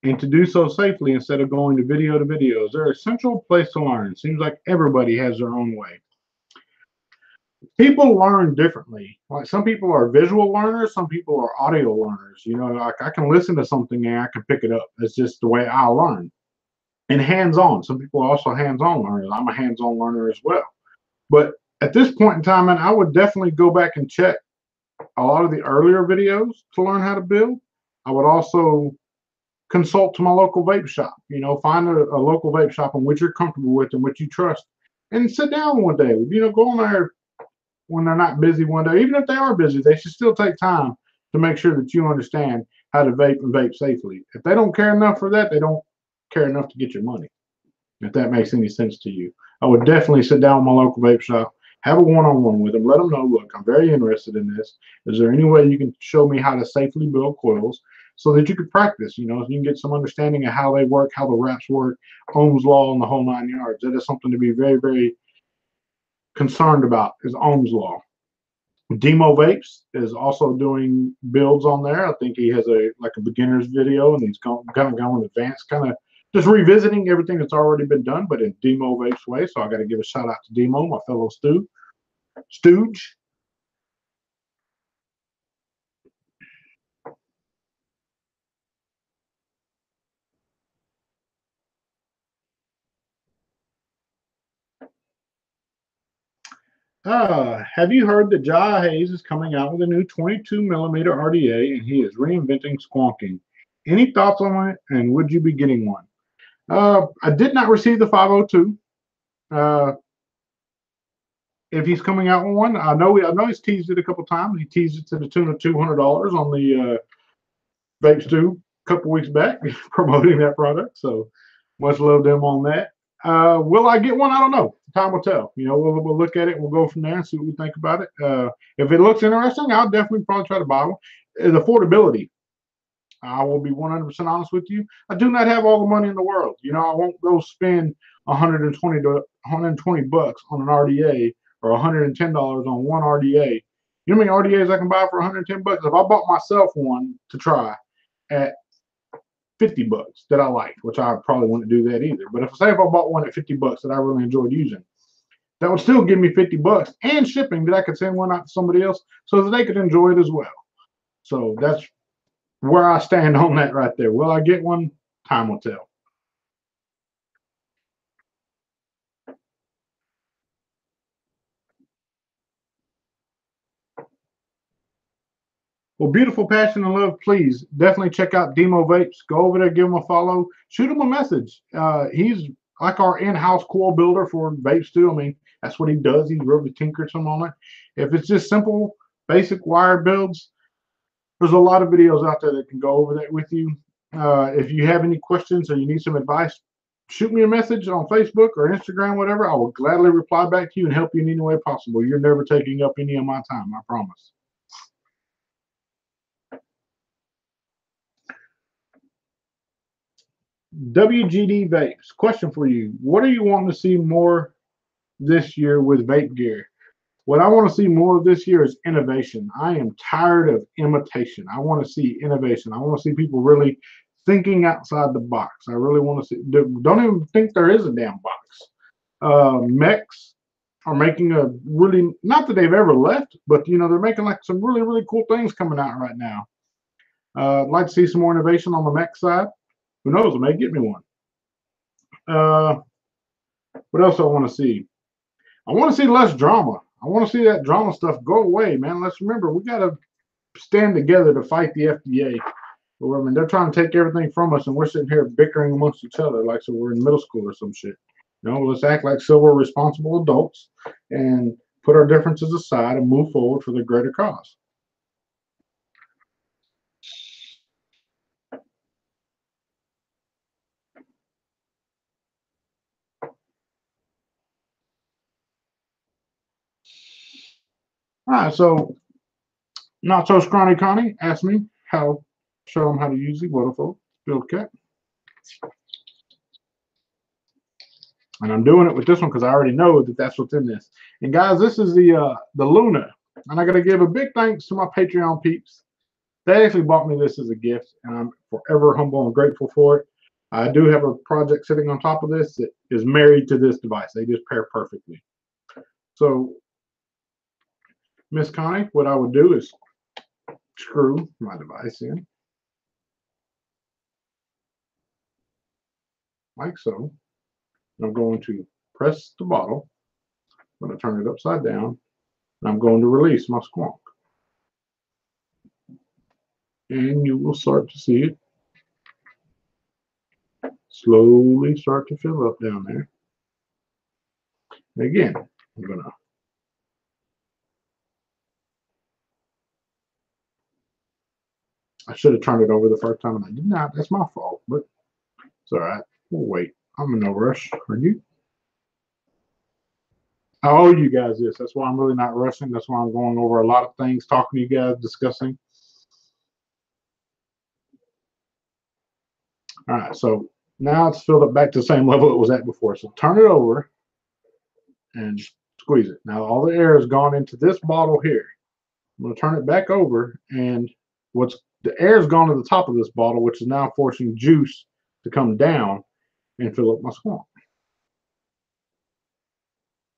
and to do so safely instead of going to video? Is there a central place to learn? It seems like everybody has their own way. People learn differently. Like some people are visual learners, some people are audio learners. Like I can listen to something and I can pick it up. It's just the way I learn. And hands-on. Some people are also hands-on learners. I'm a hands-on learner as well. But at this point in time, man, I would definitely go back and check a lot of the earlier videos to learn how to build. I would also consult to my local vape shop. Find a local vape shop in which you're comfortable with and which you trust, and sit down one day. Go on there when they're not busy one day. Even if they are busy, they should still take time to make sure that you understand how to vape and vape safely. If they don't care enough for that, they don't care enough to get your money. If that makes any sense to you, I would definitely sit down with my local vape shop, have a one-on-one with them, let them know, look, I'm very interested in this. Is there any way you can show me how to safely build coils so that you could practice, so you can get some understanding of how they work, how the wraps work, Ohm's law, and the whole 9 yards. That is something to be very, very concerned about, is Ohm's law. Demo Vapes is also doing builds on there. I think he has a beginner's video, and he's going advanced, kind of just revisiting everything that's already been done, but in Demo Vapes way. So I got to give a shout out to Demo, my fellow stooge. Have you heard that Jai Hayes is coming out with a new 22 millimeter RDA and he is reinventing squonking? Any thoughts on it? And would you be getting one? I did not receive the 502. Uh, if he's coming out with one, I know he's teased it a couple times. He teased it to the tune of $200 on the Vape Stew a couple weeks back, promoting that product. So much love to him on that. Will I get one? I don't know. Time will tell. You know, we'll look at it. We'll go from there and see what we think about it. If it looks interesting, I'll definitely probably try to buy one. The affordability. I will be 100% honest with you. I do not have all the money in the world. You know, I won't go spend 120 to 120 bucks on an RDA or $110 on one RDA. You know how many RDAs I can buy for 110 bucks? If I bought myself one to try at 50 bucks that I liked, which I probably wouldn't do that either. But if I bought one at 50 bucks that I really enjoyed using, that would still give me 50 bucks and shipping that I could send one out to somebody else so that they could enjoy it as well. So that's where I stand on that right there. Will I get one? Time will tell. Well, beautiful passion and love, please definitely check out Demo Vapes. Go over there, give him a follow, shoot him a message. He's like our in-house coil builder for Vapes too. I mean, that's what he does. He really tinkers some on it. If it's just simple, basic wire builds, there's a lot of videos out there that can go over that with you. If you have any questions or you need some advice, shoot me a message on Facebook or Instagram, whatever. I will gladly reply back to you and help you in any way possible. You're never taking up any of my time, I promise. WGD Vapes, question for you. What are you wanting to see more this year with vape gear? What I want to see more of this year is innovation. I am tired of imitation. I want to see innovation. I want to see people really thinking outside the box. I really want to see, don't even think there is a damn box. Mechs are making a really, not that they've ever left, but you know, they're making like some really, really cool things coming out right now. I'd like to see some more innovation on the mech side. Who knows? It may get me one. Uh, what else I want to see? I want to see less drama. I want to see that drama stuff go away, man. Let's remember, we got to stand together to fight the FDA. I mean, they're trying to take everything from us, and we're sitting here bickering amongst each other like so we're in middle school or some shit. You know, let's act like silver, responsible adults and put our differences aside and move forward for the greater cause. All right, so not so scrawny Connie asked me how show them how to use the waterfall build cap. And I'm doing it with this one because I already know that that's what's in this. And guys, this is the Luna. And I got to give a big thanks to my Patreon peeps. They actually bought me this as a gift, and I'm forever humble and grateful for it. I do have a project sitting on top of this that is married to this device. They just pair perfectly. So, Miss Connie, what I would do is screw my device in, like so. And I'm going to press the bottle. I'm going to turn it upside down, and I'm going to release my squonk. And you will start to see it slowly start to fill up down there. And again, I'm going to I should have turned it over the first time and I did not. That's my fault, but it's all right. We'll wait. I'm in no rush. Are you? I owe you guys this. That's why I'm really not rushing. That's why I'm going over a lot of things, talking to you guys, discussing. All right, so now it's filled up back to the same level it was at before. So turn it over and squeeze it. Now all the air has gone into this bottle here. I'm going to turn it back over, and the air has gone to the top of this bottle, which is now forcing juice to come down and fill up my swamp.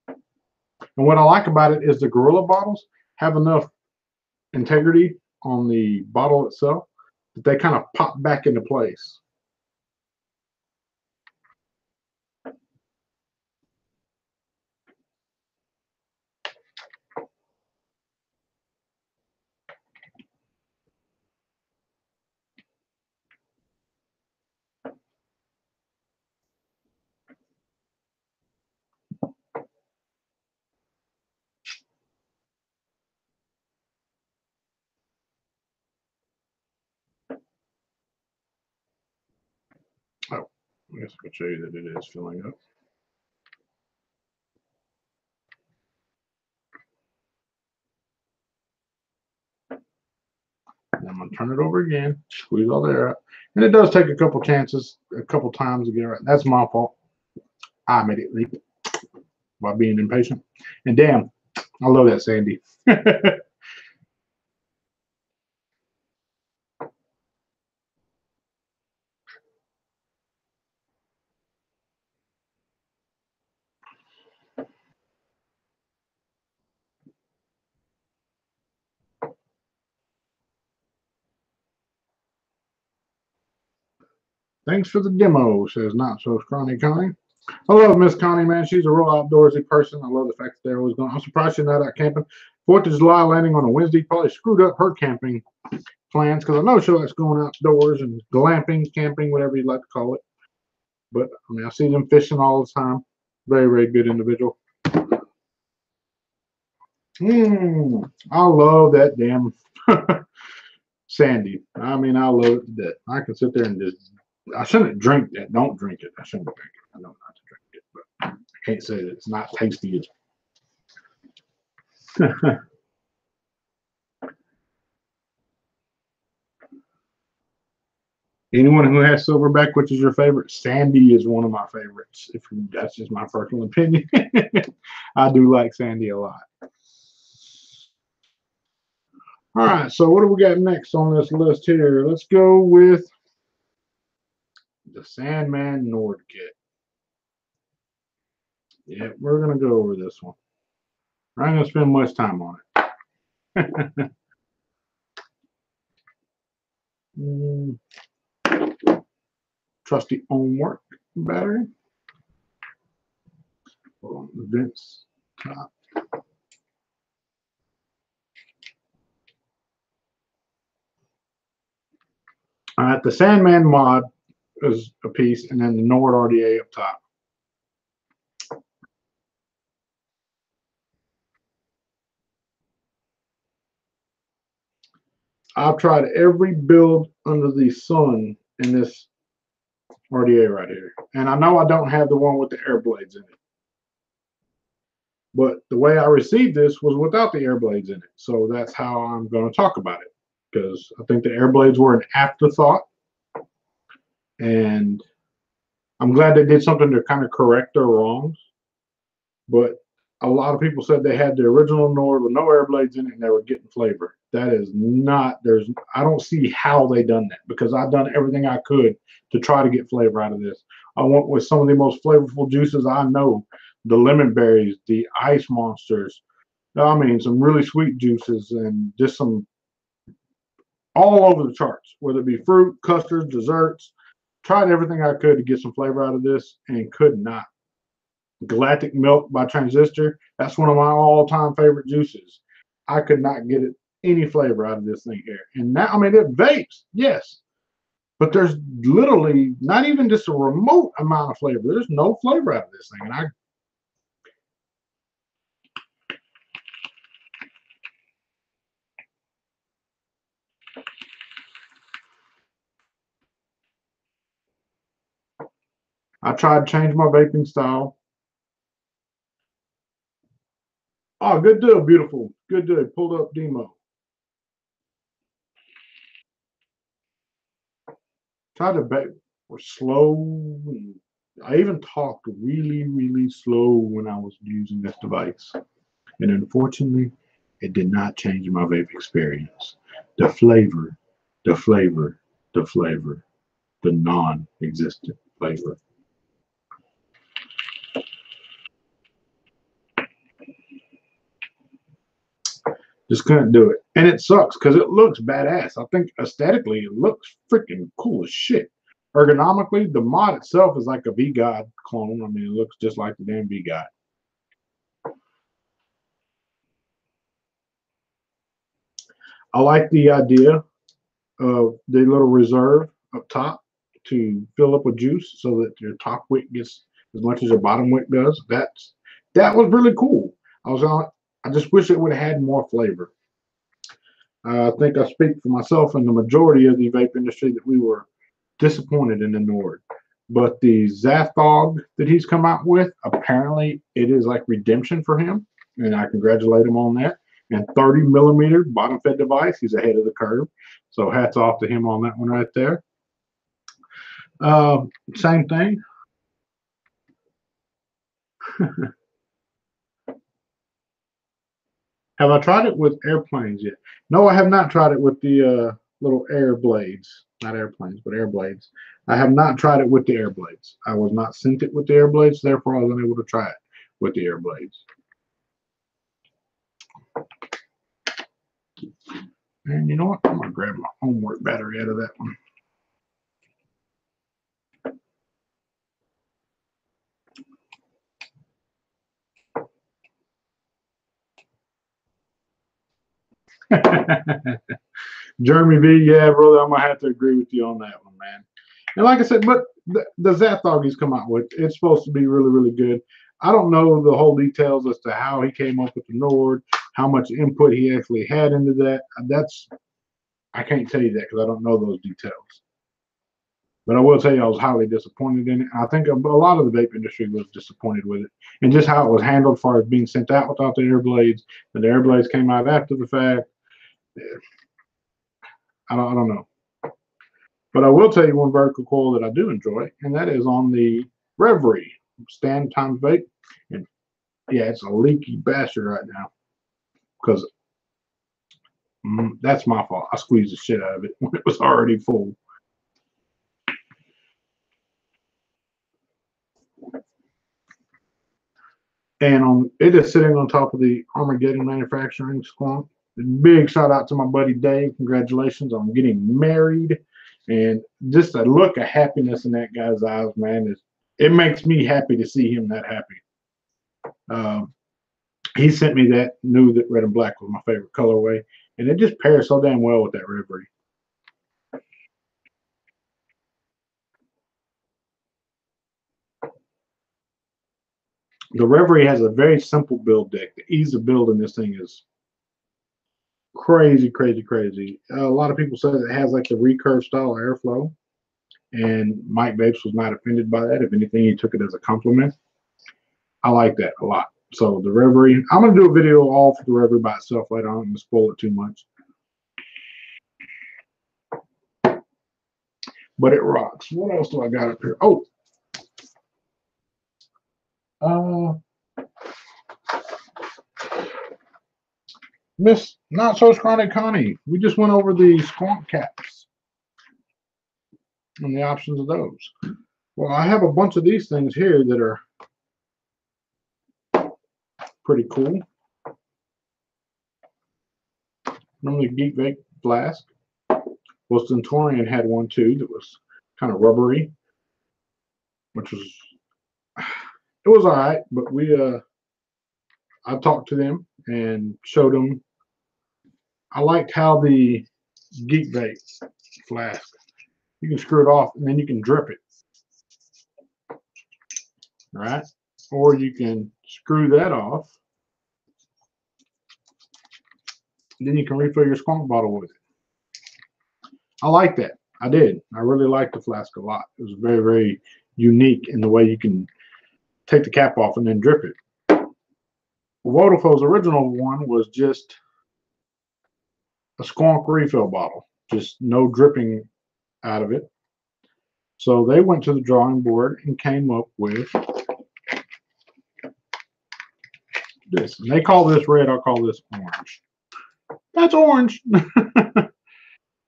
And what I like about it is the Gorilla bottles have enough integrity on the bottle itself that they kind of pop back into place. I guess I can show you that it is filling up. And I'm going to turn it over again, squeeze all the air out. And it does take a couple chances, a couple times to get it right. That's my fault. I made it leak by being impatient. And damn, I love that Sandy. Thanks for the demo, says Not So Scrawny Connie. I love Miss Connie, man. She's a real outdoorsy person. I love the fact that they're always going. I'm surprised she's not out camping. 4th of July landing on a Wednesday probably screwed up her camping plans because I know she likes going outdoors and glamping, camping, whatever you'd like to call it. But I mean, I see them fishing all the time. Very, very good individual. I love that damn Sandy. I mean, I love it to death. I can sit there and just. I shouldn't drink that. Don't drink it. I shouldn't drink it. I know not to drink it, but I can't say that it's not tasty. Anyone who has silverback, which is your favorite, Sandy is one of my favorites. If that's just my personal opinion, I do like Sandy a lot. All right, so what do we got next on this list here? Let's go with the Sandman Nord kit. Yeah, we're gonna go over this one. I ain't gonna spend much time on it. Trusty Homework battery. Hold on, the vents top. All right, the Sandman mod is a piece, and then the Nord RDA up top. I've tried every build under the sun in this RDA right here. And I know I don't have the one with the air blades in it. But the way I received this was without the air blades in it. So that's how I'm going to talk about it. Because I think the air blades were an afterthought. And I'm glad they did something to kind of correct their wrongs. But a lot of people said they had the original Nord with no air blades in it and they were getting flavor. That is not, I don't see how they done that because I've done everything I could to try to get flavor out of this. I went with some of the most flavorful juices I know, the lemon berries, the ice monsters. I mean, some really sweet juices and just some all over the charts, whether it be fruit, custards, desserts. Tried everything I could to get some flavor out of this and could not. Galactic Milk by Transistor. That's one of my all-time favorite juices. I could not get it any flavor out of this thing here. And now, I mean, it vapes, yes, but there's literally not even just a remote amount of flavor. There's no flavor out of this thing. And I tried to change my vaping style. Oh, good deal, beautiful. Good deal. Pulled up demo. Tried to vape or slow. I even talked really, really slow when I was using this device. And unfortunately, it did not change my vape experience. The flavor, the flavor, the flavor, the non-existent flavor. Just couldn't do it. And it sucks because it looks badass. I think aesthetically it looks freaking cool as shit. Ergonomically, the mod itself is like a V-God clone. I mean, it looks just like the damn V-God. I like the idea of the little reserve up top to fill up with juice so that your top wick gets as much as your bottom wick does. That was really cool. I just wish it would have had more flavor. I think I speak for myself and the majority of the vape industry that we were disappointed in the Nord. But the Zathog that he's come out with, apparently it is like redemption for him, and I congratulate him on that. And 30mm bottom fed device, he's ahead of the curve. So hats off to him on that one right there. Same thing. Have I tried it with airplanes yet? No, I have not tried it with the little air blades. Not airplanes, but air blades. I have not tried it with the air blades. I was not sent it with the air blades, therefore I was unable to try it with the air blades. And you know what? I'm going to grab my homework battery out of that one. Jeremy V, yeah, brother, I'm going to have to agree with you on that one, man. And like I said, but the Zathog he's come out with, it's supposed to be really, really good. I don't know the whole details as to how he came up with the Nord, how much input he actually had into that. I can't tell you that because I don't know those details. But I will tell you I was highly disappointed in it. I think a lot of the vape industry was disappointed with it. And just how it was handled as far as being sent out without the air blades. And the air blades came out after the fact. I don't know. But I will tell you one vertical coil that I do enjoy, and that is on the Reverie stand times vape. And yeah, it's a leaky bastard right now because that's my fault. I squeezed the shit out of it when it was already full. And it is sitting on top of the Armageddon Manufacturing Squonk. Big shout out to my buddy Dave. Congratulations on getting married. And just a look of happiness in that guy's eyes, man, it makes me happy to see him that happy. He sent me that, knew that red and black was my favorite colorway, and it just pairs so damn well with that Reverie. The Reverie has a very simple build deck. The ease of building this thing is crazy, crazy, crazy. A lot of people say it has like the recurve style airflow, and Mike Vapes was not offended by that. If anything, he took it as a compliment. I like that a lot. So the Reverie, I'm going to do a video all for the Reverie by itself later on. I'm going to spoil it too much. But it rocks. What else do I got up here? Oh. Miss Not So Scrawny Connie, we just went over the squonk caps and the options of those. Well, I have a bunch of these things here that are pretty cool. Remember the Geek Vape Flask? Well, Centurion had one too that was kind of rubbery, which was, it was all right, but I talked to them and showed them. I liked how the Geek Vape Flask, you can screw it off and then you can drip it, right? Or you can screw that off, and then you can refill your squonk bottle with it. I like that. I did. I really liked the flask a lot. It was very, very unique in the way you can take the cap off and then drip it. Wodafoe's original one was just a squonk refill bottle, just no dripping out of it. So they went to the drawing board and came up with this. And they call this red, I'll call this orange. That's orange.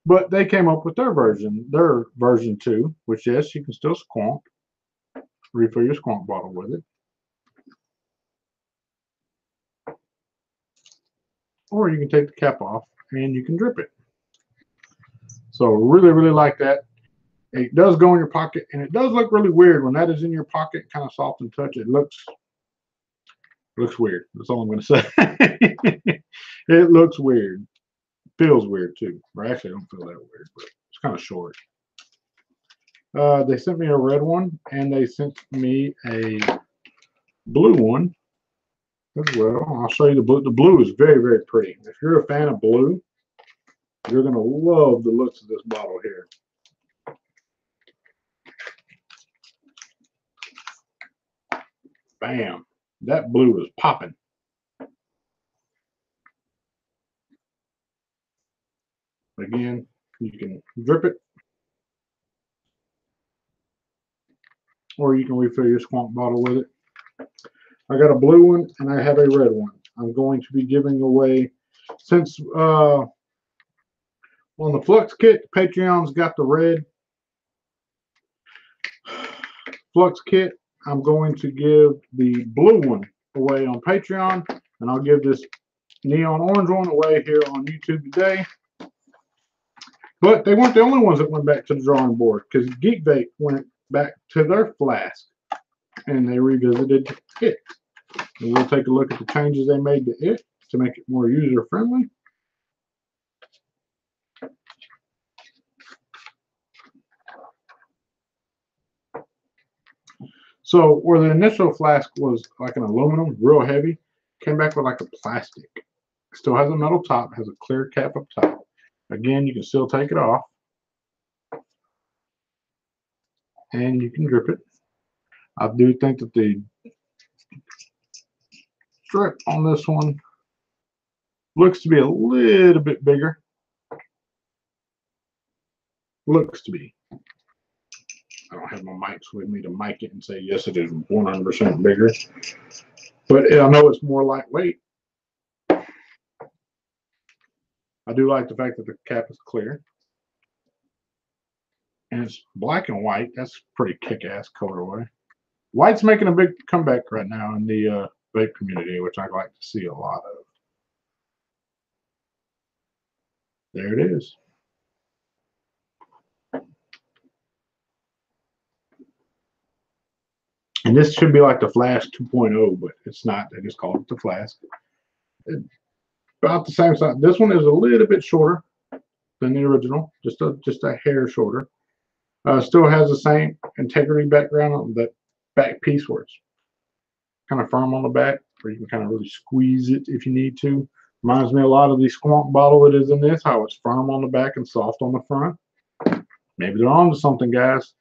But they came up with their version 2, which yes, you can still squonk, refill your squonk bottle with it. Or you can take the cap off and you can drip it. So really, really like that. It does go in your pocket, and it does look really weird when that is in your pocket, kind of soft and touch. It looks weird. That's all I'm going to say. It looks weird. Feels weird too. Or actually, I don't feel that weird, but it's kind of short. They sent me a red one, and they sent me a blue one as well. I'll show you the blue. The blue is very, very pretty. If you're a fan of blue, you're going to love the looks of this bottle here. Bam. That blue is popping. Again, you can drip it, or you can refill your squonk bottle with it. I got a blue one and I have a red one. I'm going to be giving away, since on the Flux kit, Patreon's got the red Flux kit. I'm going to give the blue one away on Patreon, and I'll give this neon orange one away here on YouTube today. But they weren't the only ones that went back to the drawing board, because Geek Vape went back to their flask and they revisited it. And we'll take a look at the changes they made to it to make it more user friendly. So where the initial flask was like an aluminum, real heavy, came back with like a plastic. Still has a metal top, has a clear cap up top. Again, you can still take it off and you can drip it. I do think that the strip on this one looks to be a little bit bigger. Looks to be. I don't have my mics with me to mic it and say yes, it is 100% bigger. But I know it's more lightweight. I do like the fact that the cap is clear. And it's black and white. That's pretty kick-ass colorway. White's making a big comeback right now in the vape community, which I like to see a lot of. There it is. And this should be like the Flash 2.0, but it's not. They just call it the Flask. It's about the same size. This one is a little bit shorter than the original, just a hair shorter. Still has the same integrity background on that back piece where it's kind of firm on the back, where you can kind of really squeeze it if you need to. Reminds me a lot of the Squonk bottle that is in this, how it's firm on the back and soft on the front. Maybe they're on to something, guys.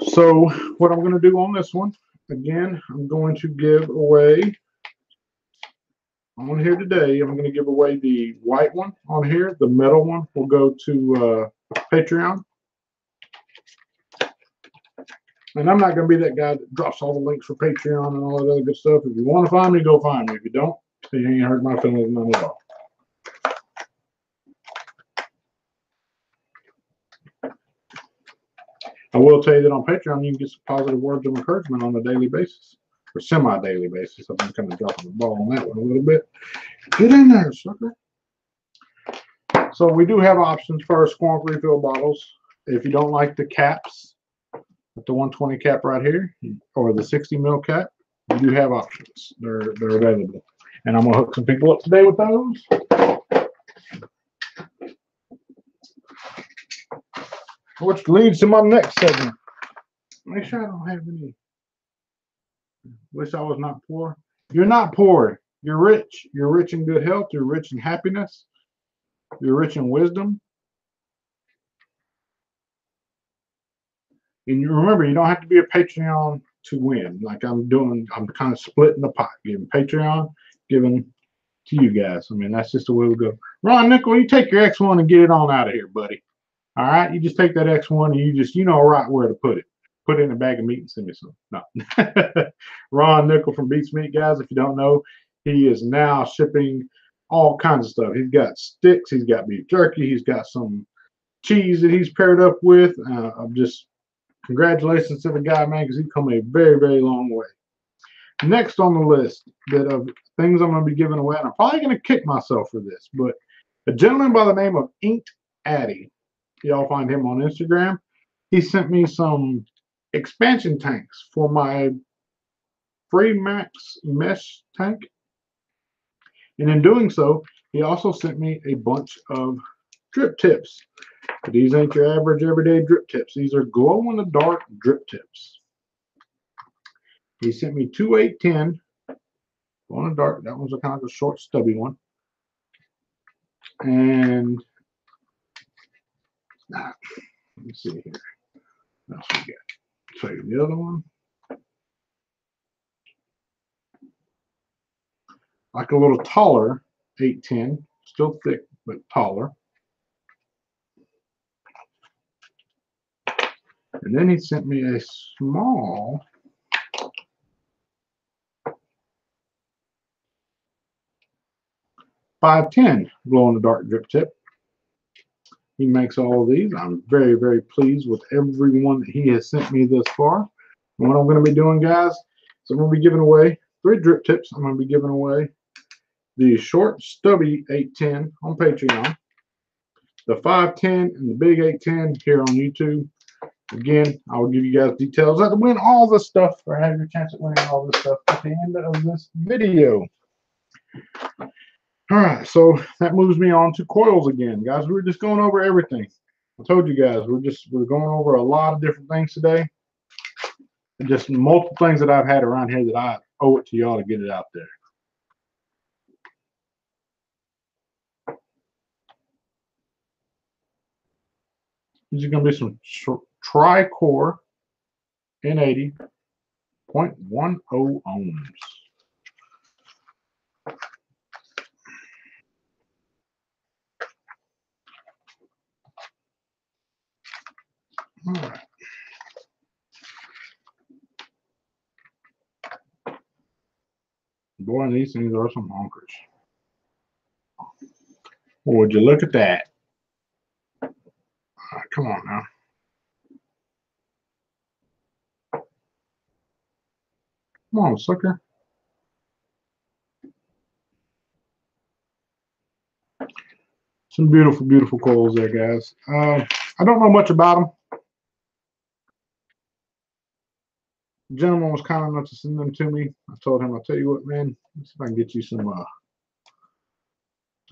So what I'm going to do on this one, again, I'm going to give away on here today. I'm going to give away the white one on here. The metal one will go to Patreon. And I'm not going to be that guy that drops all the links for Patreon and all that other good stuff. If you want to find me, go find me. If you don't, you ain't hurt my feelings none at all. I will tell you that on Patreon, you can get some positive words of encouragement on a daily basis, or semi-daily basis. I've been kind of dropping the ball on that one a little bit. Get in there, sucker. So we do have options for our Squonk refill bottles. If you don't like the caps, with the 120 cap right here, or the 60 mil cap, you do have options. They're available. And I'm going to hook some people up today with those. Which leads to my next segment. Make sure I don't have any. Wish I was not poor. You're not poor. You're rich. You're rich in good health. You're rich in happiness. You're rich in wisdom. And you remember, you don't have to be a Patreon to win. Like I'm kind of splitting the pot, giving Patreon, giving to you guys. I mean, that's just the way we go. Ron Nickel, you take your X1 and get it on out of here, buddy. All right, you just take that X1 and you know right where to put it. Put it in a bag of meat and send me some. No. Ron Nickel from Beats Meat, guys. If you don't know, he is now shipping all kinds of stuff. He's got sticks. He's got beef jerky. He's got some cheese that he's paired up with. I'm just congratulations to the guy, man, because he's come a very, very long way. Next on the list of things I'm going to be giving away, and I'm probably going to kick myself for this, but a gentleman by the name of Inked Addy. Y'all find him on Instagram. He sent me some expansion tanks for my Free Max mesh tank. And in doing so, he also sent me a bunch of drip tips. But these ain't your average everyday drip tips. These are glow-in-the-dark drip tips. He sent me two 810 glow-in-the-dark. That one's a kind of a short, stubby one. And let me see here. What else we got? show you the other one. Like a little taller 810, still thick but taller. And then he sent me a small 510 glow in the dark drip tip. He makes all of these. I'm very, very pleased with every one that he has sent me thus far. And what I'm going to be doing, guys, is I'm going to be giving away 3 drip tips. I'm going to be giving away the short, stubby 810 on Patreon, the 510 and the big 810 here on YouTube. Again, I will give you guys details how to win all this stuff, or have your chance at winning all this stuff at the end of this video. All right, so that moves me on to coils again, guys. We're just going over everything. I told you guys we're going over a lot of different things today, and just multiple things that I've had around here that I owe it to y'all to get it out there. These are going to be some tri-core N80 0.10 ohms. All right. Boy, these things are some honkers. Would you look at that? All right, come on now. Come on, sucker. Some beautiful, beautiful coils there, guys. I don't know much about them. The gentleman was kind enough to send them to me. I told him, I'll tell you what, man, let's see if I can get you some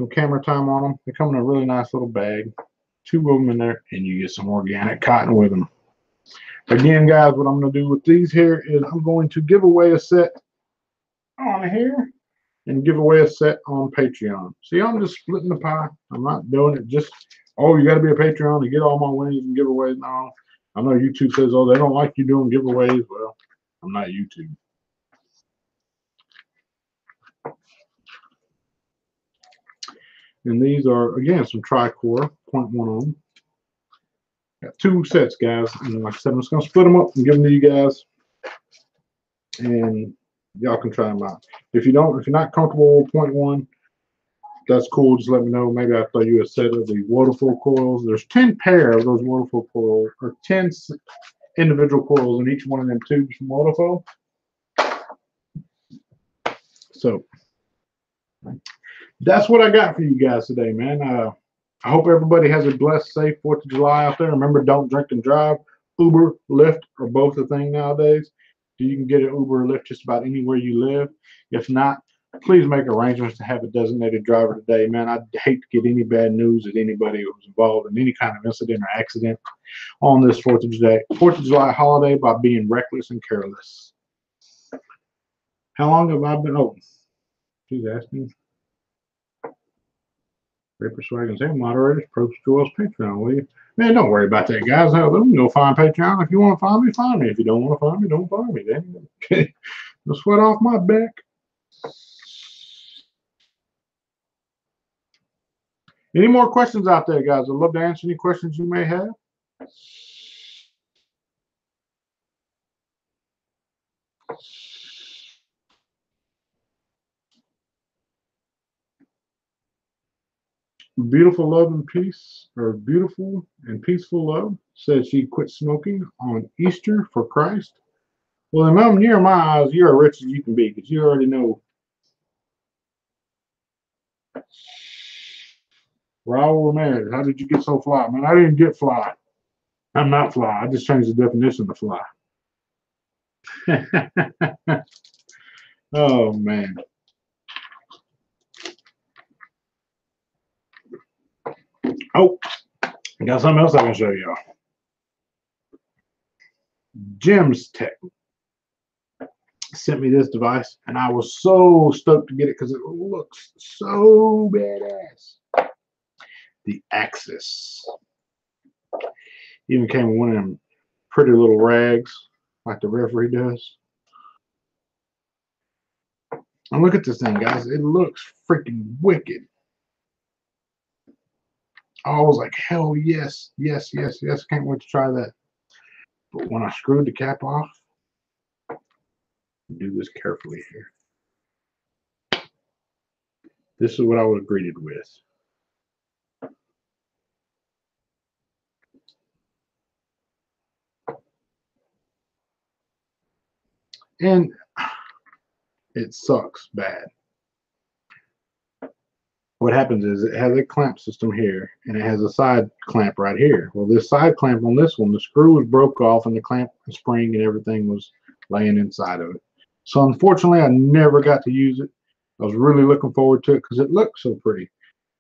camera time on them. They come in a really nice little bag. 2 of them in there, and you get some organic cotton with them. Again, guys, what I'm going to do with these here is I'm going to give away a set on here and give away a set on Patreon. See, I'm just splitting the pie. I'm not doing it just, oh, you got to be a Patreon to get all my winnings and giveaways. No, I know YouTube says, oh, they don't like you doing giveaways. Well, I'm not YouTube. And these are, again, some tri-core 0.10 ohm. Got 2 sets, guys. And like I said, I'm just going to split them up and give them to you guys. And y'all can try them out. If you're not comfortable with 0.1, that's cool. Just let me know. Maybe I'll throw you a set of the waterfall coils. There's 10 pair of those waterfall coils, or 10 individual coils in each one of them tubes from waterfall. So that's what I got for you guys today, man. I hope everybody has a blessed, safe 4th of July out there. Remember, don't drink and drive. Uber, Lyft are both a thing nowadays. You can get an Uber or Lyft just about anywhere you live. If not, please make arrangements to have a designated driver today, man. I'd hate to get any bad news that anybody was involved in any kind of incident or accident on this 4th of July holiday by being reckless and careless. How long have I been open? She's asking. Paper Swagons and moderators, approach Joel's Patreon, will you? Man, don't worry about that, guys. Hell, them go find Patreon. If you want to find me, find me. If you don't want to find me, don't find me. Then no sweat off my back. Any more questions out there, guys? I'd love to answer any questions you may have. Beautiful Love and Peace, or Beautiful and Peaceful Love, says she quit smoking on Easter for Christ. Well, if I'm near my eyes, you're as rich as you can be, because you already know. Raul Ramirez, how did you get so fly? Man, I didn't get fly. I'm not fly. I just changed the definition to fly. Oh, man. Oh, I got something else I can show y'all. Jim's Tech sent me this device, and I was so stoked to get it because it looks so badass. The Axis. Even came with one of them pretty little rags. like the referee does. And look at this thing, guys. It looks freaking wicked. I was like, hell yes, yes, yes, yes. Can't wait to try that. But when I screwed the cap off, do this carefully here. This is what I was greeted with. And it sucks bad. What happens is it has a clamp system here and it has a side clamp right here. Well, this side clamp on this one, the screw was broke off and the clamp and spring and everything was laying inside of it. So unfortunately, I never got to use it. I was really looking forward to it because it looked so pretty.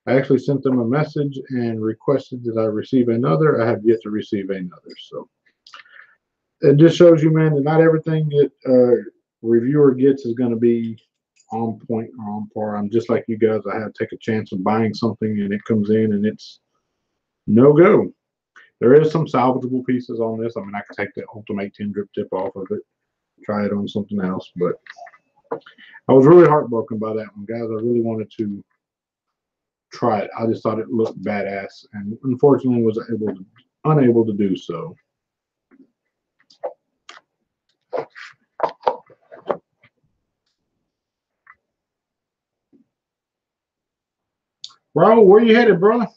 I actually sent them a message and requested that I receive another. I have yet to receive another. So it just shows you, man, that not everything that reviewer gets is going to be on point or on par. I'm just like you guys. I have to take a chance of buying something and it comes in and it's no go. There is some salvageable pieces on this. I mean, I could take the Ultimate 10 drip tip off of it, try it on something else, but I was really heartbroken by that one, guys. I really wanted to try it. I just thought it looked badass, and unfortunately was unable to do so. Bro, where you headed, brother?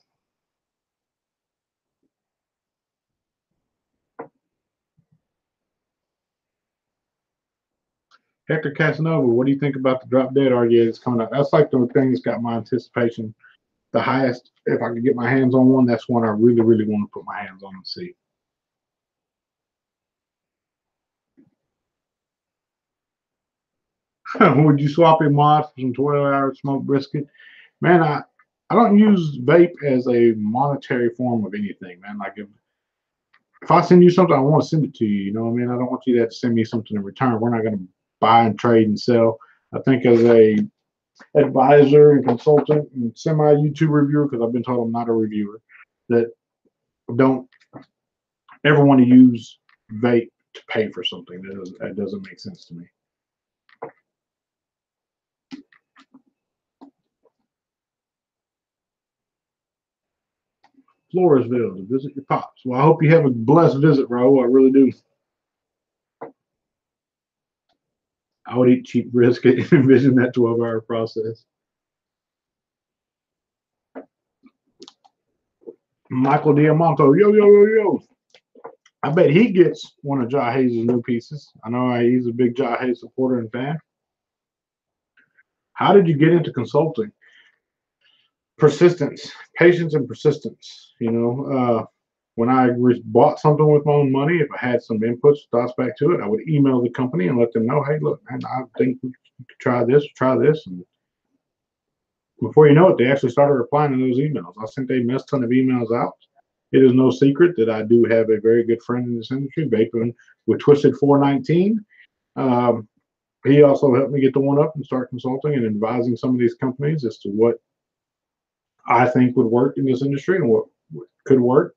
Hector Casanova, what do you think about the Drop Dead RGA that's coming up? That's like the thing that's got my anticipation the highest. If I could get my hands on one, that's one I really, really want to put my hands on and see. Would you swap your mod for some 12-hour smoked brisket? Man, I don't use vape as a monetary form of anything, man. Like if I send you something, I want to send it to you. You know what I mean? I don't want you to have to send me something in return. We're not going to buy and trade and sell. I think as a advisor and consultant and semi YouTube reviewer, because I've been told I'm not a reviewer, that don't ever want to use vape to pay for something. That doesn't make sense to me. Floresville to visit your pops. Well, I hope you have a blessed visit, Raul. I really do. I would eat cheap brisket and envision that 12-hour process. Michael Diamanto, yo, yo, yo, yo. I bet he gets one of Jai Hayes' new pieces. I know he's a big Jai Hayes supporter and fan. How did you get into consulting? Persistence, patience, and persistence. You know, when I bought something with my own money, if I had some inputs, thoughts back to it, I would email the company and let them know, hey, look, man, I think we could try this. And before you know it, they actually started replying to those emails. I sent a mess ton of emails out. It is no secret that I do have a very good friend in this industry, vaping with Twisted 419. He also helped me get the one up and start consulting and advising some of these companies as to what I think would work in this industry and what could work.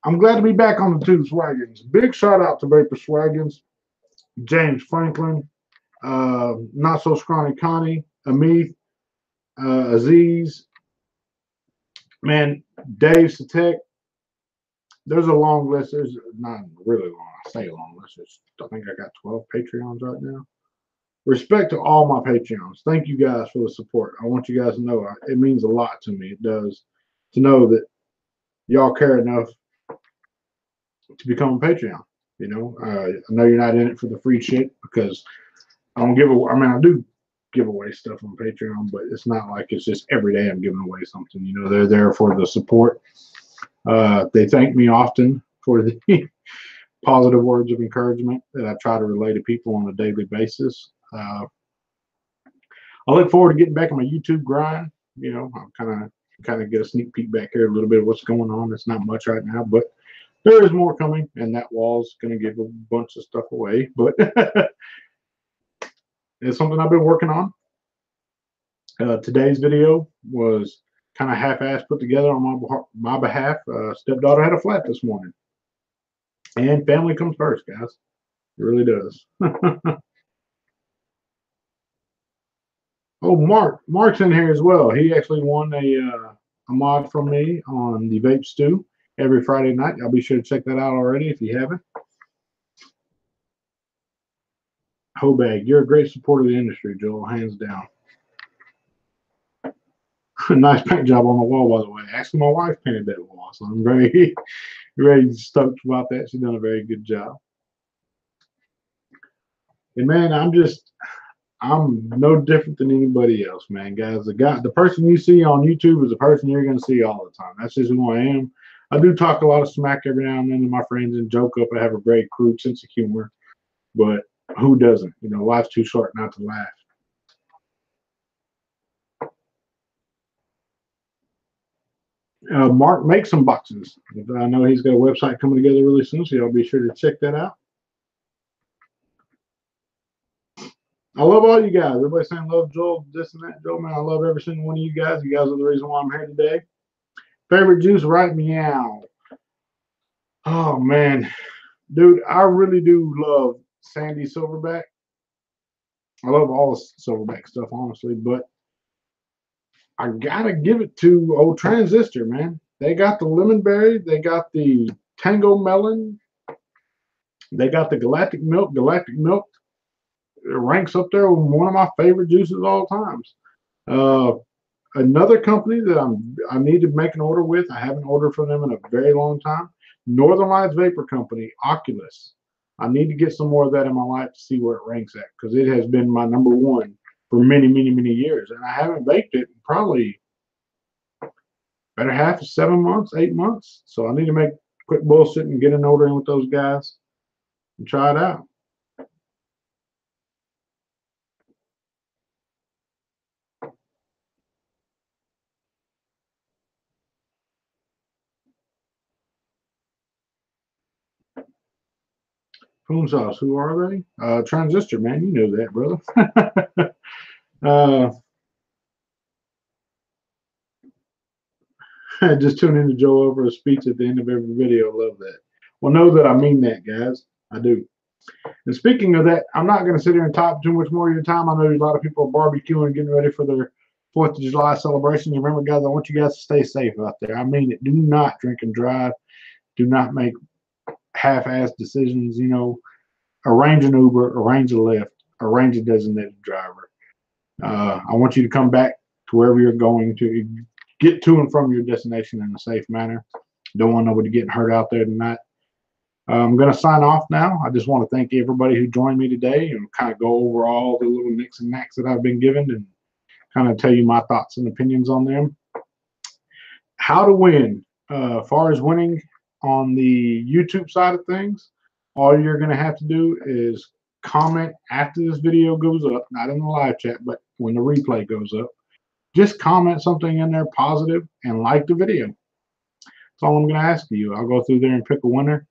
I'm glad to be back on the Tube Swagons. Big shout out to Vapor Swagons, James Franklin, Not So Scrawny Connie, Amit, Aziz, man, Dave Satek. There's a long list. There's not really long. I say long list. I think I got 12 Patreons right now. Respect to all my Patreons. Thank you guys for the support. I want you guys to know it means a lot to me. It does to know that y'all care enough to become a Patreon. You know, I know you're not in it for the free shit because I don't give away. I mean, I do give away stuff on Patreon, but it's not like it's just every day I'm giving away something. You know, they're there for the support. They thank me often for the positive words of encouragement that I try to relay to people on a daily basis. I look forward to getting back on my YouTube grind. You know, I'm kind of get a sneak peek back here, a little bit of what's going on. It's not much right now, but there is more coming, and that wall's going to give a bunch of stuff away. But It's something I've been working on. Today's video was kind of half-assed put together on my behalf. Stepdaughter had a flat this morning. And family comes first, guys. It really does. Oh, Mark's in here as well. He actually won a mod from me on the Vape Stew every Friday night. I'll be sure to check that out already if you haven't. Hobag, you're a great supporter of the industry, Joel, hands down. Nice paint job on the wall, by the way. Actually, my wife painted that wall, so I'm very, very stoked about that. She's done a very good job. And man, I'm no different than anybody else, man, guys. The person you see on YouTube is the person you're going to see all the time. That's just who I am. I do talk a lot of smack every now and then to my friends and joke up. I have a very crude sense of humor, but who doesn't? You know, life's too short not to laugh. Mark makes some boxes. I know he's got a website coming together really soon, so y'all be sure to check that out. I love all you guys. Everybody saying love Joel, this and that. Joel, man, I love every single one of you guys. You guys are the reason why I'm here today. Favorite juice, right? Meow. Oh, man. Dude, I really do love Sandy Silverback. I love all the Silverback stuff, honestly, but I gotta give it to old Transistor, man. They got the lemon berry, they got the tango melon, they got the galactic milk. Galactic milk ranks up there with one of my favorite juices of all times. Another company that I need to make an order with. I haven't ordered from them in a very long time. Northern Lights Vapor Company, Oculus. I need to get some more of that in my life to see where it ranks at, because it has been my number one for many, many, many years, and I haven't baked it in probably better half of 7 months, 8 months. So I need to make quick bullshit and get an order in with those guys and try it out. Coon Sauce, who are they? Transistor, man, you know that, brother. Just tune into Joe over a speech at the end of every video. Love that. Well, know that I mean that, guys. I do. And speaking of that, I'm not going to sit here and talk too much more of your time. I know a lot of people are barbecuing, getting ready for their 4th of July celebration. Remember, guys, I want you guys to stay safe out there. I mean it. Do not drink and drive. Do not make half-assed decisions. You know, arrange an Uber, arrange a Lyft, arrange a designated driver. I want you to come back to wherever you're going to. Get to and from your destination in a safe manner. Don't want nobody getting hurt out there tonight. I'm going to sign off now. I just want to thank everybody who joined me today and kind of go over all the little nicks and knacks that I've been given and kind of tell you my thoughts and opinions on them. How to win. As far as winning on the YouTube side of things, all you're going to have to do is comment after this video goes up, not in the live chat, but when the replay goes up. Just comment something in there positive and like the video. That's all I'm going to ask you. I'll go through there and pick a winner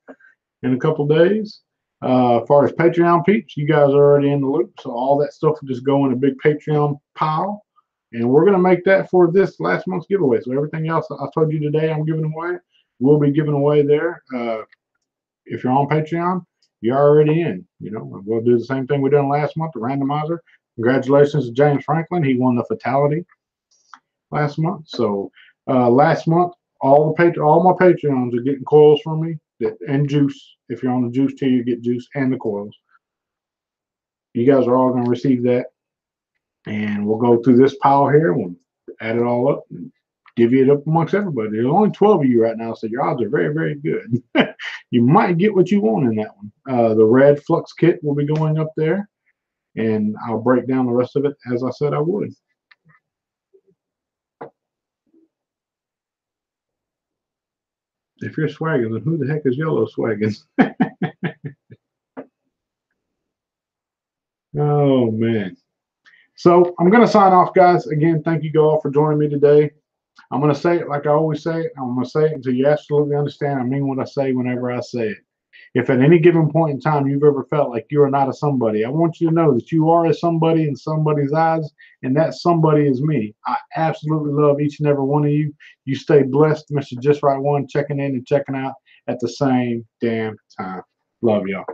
in a couple days. As far as Patreon peeps, you guys are already in the loop, so all that stuff will just go in a big Patreon pile, and we're going to make that for this last month's giveaway. So everything else I told you today I'm giving away, we'll be giving away there. If you're on Patreon, you're already in. You know, we'll do the same thing we did last month, the randomizer. Congratulations to James Franklin. He won the fatality last month. So last month, all my Patreons are getting coils from me and juice. If you're on the juice tier, you get juice and the coils. You guys are all going to receive that, and we'll go through this pile here. We'll add it all up and divvy it up amongst everybody. There's only 12 of you right now, so your odds are very, very good. You might get what you want in that one. The red flux kit will be going up there, and I'll break down the rest of it as I said I would. If you're swagging, then who the heck is yellow swagging? Oh, man. So I'm going to sign off, guys. Again, thank you all for joining me today. I'm going to say it like I always say it. I'm going to say it until you absolutely understand I mean what I say whenever I say it. If at any given point in time you've ever felt like you are not a somebody, I want you to know that you are a somebody in somebody's eyes, and that somebody is me. I absolutely love each and every one of you. You stay blessed. Mr. Just Right One checking in and checking out at the same damn time. Love y'all.